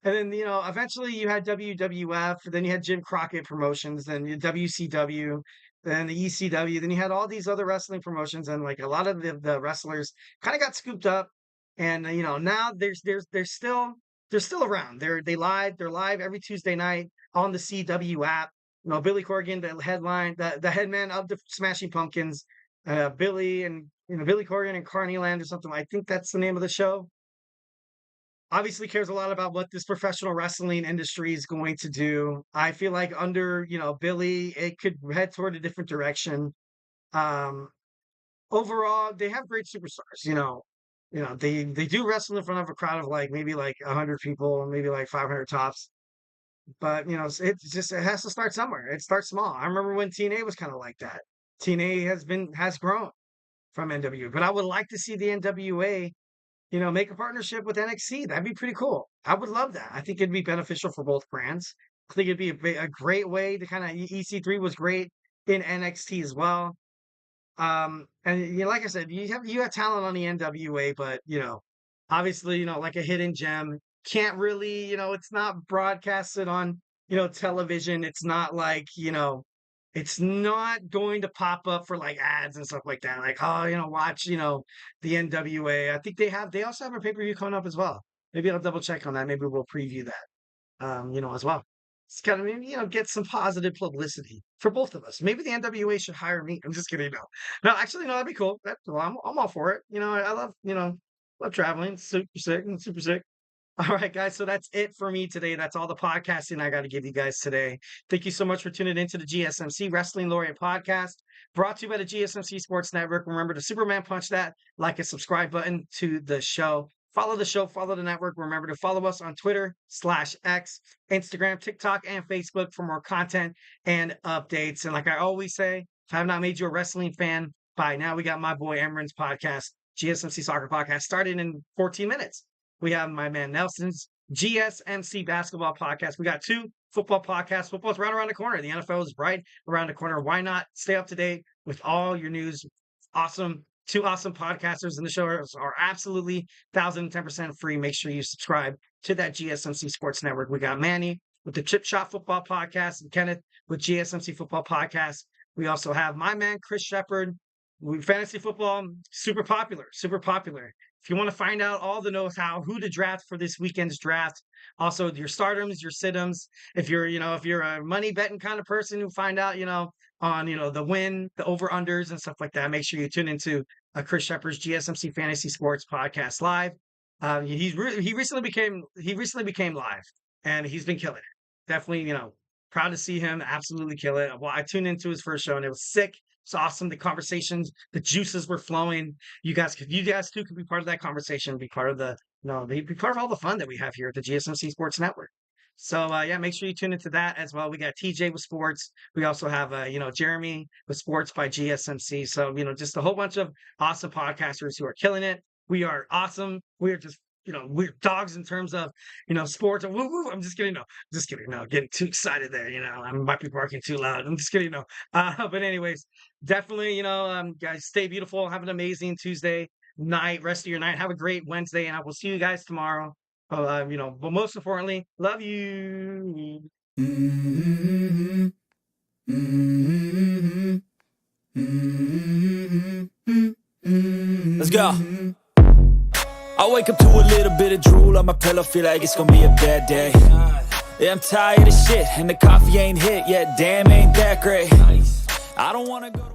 And then, eventually you had WWF, then you had Jim Crockett Promotions, then WCW, then the ECW, then you had all these other wrestling promotions, and a lot of the wrestlers kind of got scooped up And now they're still around. They're live every Tuesday night on the CW app. Billy Corgan, the headman of the Smashing Pumpkins, Billy Corgan and Carney Land or something. I think that's the name of the show. Obviously cares a lot about what this professional wrestling industry is going to do. I feel like under, Billy, it could head toward a different direction. Overall, they have great superstars, they do wrestle in front of a crowd of maybe 100 people, maybe 500 tops. But, it has to start somewhere. It starts small. I remember when TNA was kind of like that. TNA has grown from NWA, but I would like to see the NWA, make a partnership with NXT. That'd be pretty cool. I would love that. I think it'd be beneficial for both brands. I think it'd be a great way to kind of, EC3 was great in NXT as well. And like I said, you have talent on the NWA, but obviously, like a hidden gem, can't really, it's not broadcasted on, television. It's not it's not going to pop up for ads and stuff like that. Watch, the NWA. I think they also have a pay-per-view coming up as well. Maybe I'll double check on that. Maybe we'll preview that, as well. It's kind of maybe, get some positive publicity for both of us. Maybe the NWA should hire me. I'm just kidding. No, actually, no, that'd be cool. I'm all for it. I love, love traveling. Super sick. All right, guys. So that's it for me today. That's all the podcasting I got to give you guys today. Thank you so much for tuning into the GSMC Wrestling Laureate Podcast, brought to you by the GSMC Sports Network. Remember to Superman punch that like and subscribe button to the show. Follow the show, follow the network. Remember to follow us on Twitter/X, Instagram, TikTok, and Facebook for more content and updates. And like I always say, if I have not made you a wrestling fan by now, we got my boy Emran's podcast, GSMC Soccer Podcast, starting in 14 minutes. We have my man Nelson's GSMC Basketball Podcast. We got 2 football podcasts. Football's right around the corner. The NFL is right around the corner. Why not stay up to date with all your news? Awesome. 2 awesome podcasters in the show are absolutely 1,010% free. Make sure you subscribe to that GSMC Sports Network. We got Manny with the Chip Shot Football Podcast and Kenneth with GSMC Football Podcast. We also have my man Chris Shepard. Fantasy football, super popular. If you want to find out all the know-how, who to draft for this weekend's draft, also your startums, your sit-ems. If you're a money betting kind of person who find out, on, the win, the over-unders and stuff like that, make sure you tune into Chris Shepard's GSMC Fantasy Sports Podcast Live. He recently became live, and he's been killing it. Definitely, proud to see him absolutely kill it. Well, I tuned into his first show, and it was sick. It's awesome. The conversations, the juices were flowing. You guys too could be part of that conversation, be part of be part of all the fun that we have here at the GSMC Sports Network. So make sure you tune into that as well. We got TJ with sports. We also have Jeremy with sports by GSMC. So just a whole bunch of awesome podcasters who are killing it. We are awesome. We are just we're dogs in terms of, sports. Woo, woo. I'm just kidding. No, getting too excited there. I might be barking too loud. I'm just kidding. No. But anyways, definitely, guys, stay beautiful. Have an amazing Tuesday night, rest of your night. Have a great Wednesday, and I will see you guys tomorrow. But most importantly, love you. Let's go. I wake up to a little bit of drool on my pillow, feel like it's gonna be a bad day. Yeah, I'm tired of shit, and the coffee ain't hit yet, damn, ain't that great. I don't wanna go to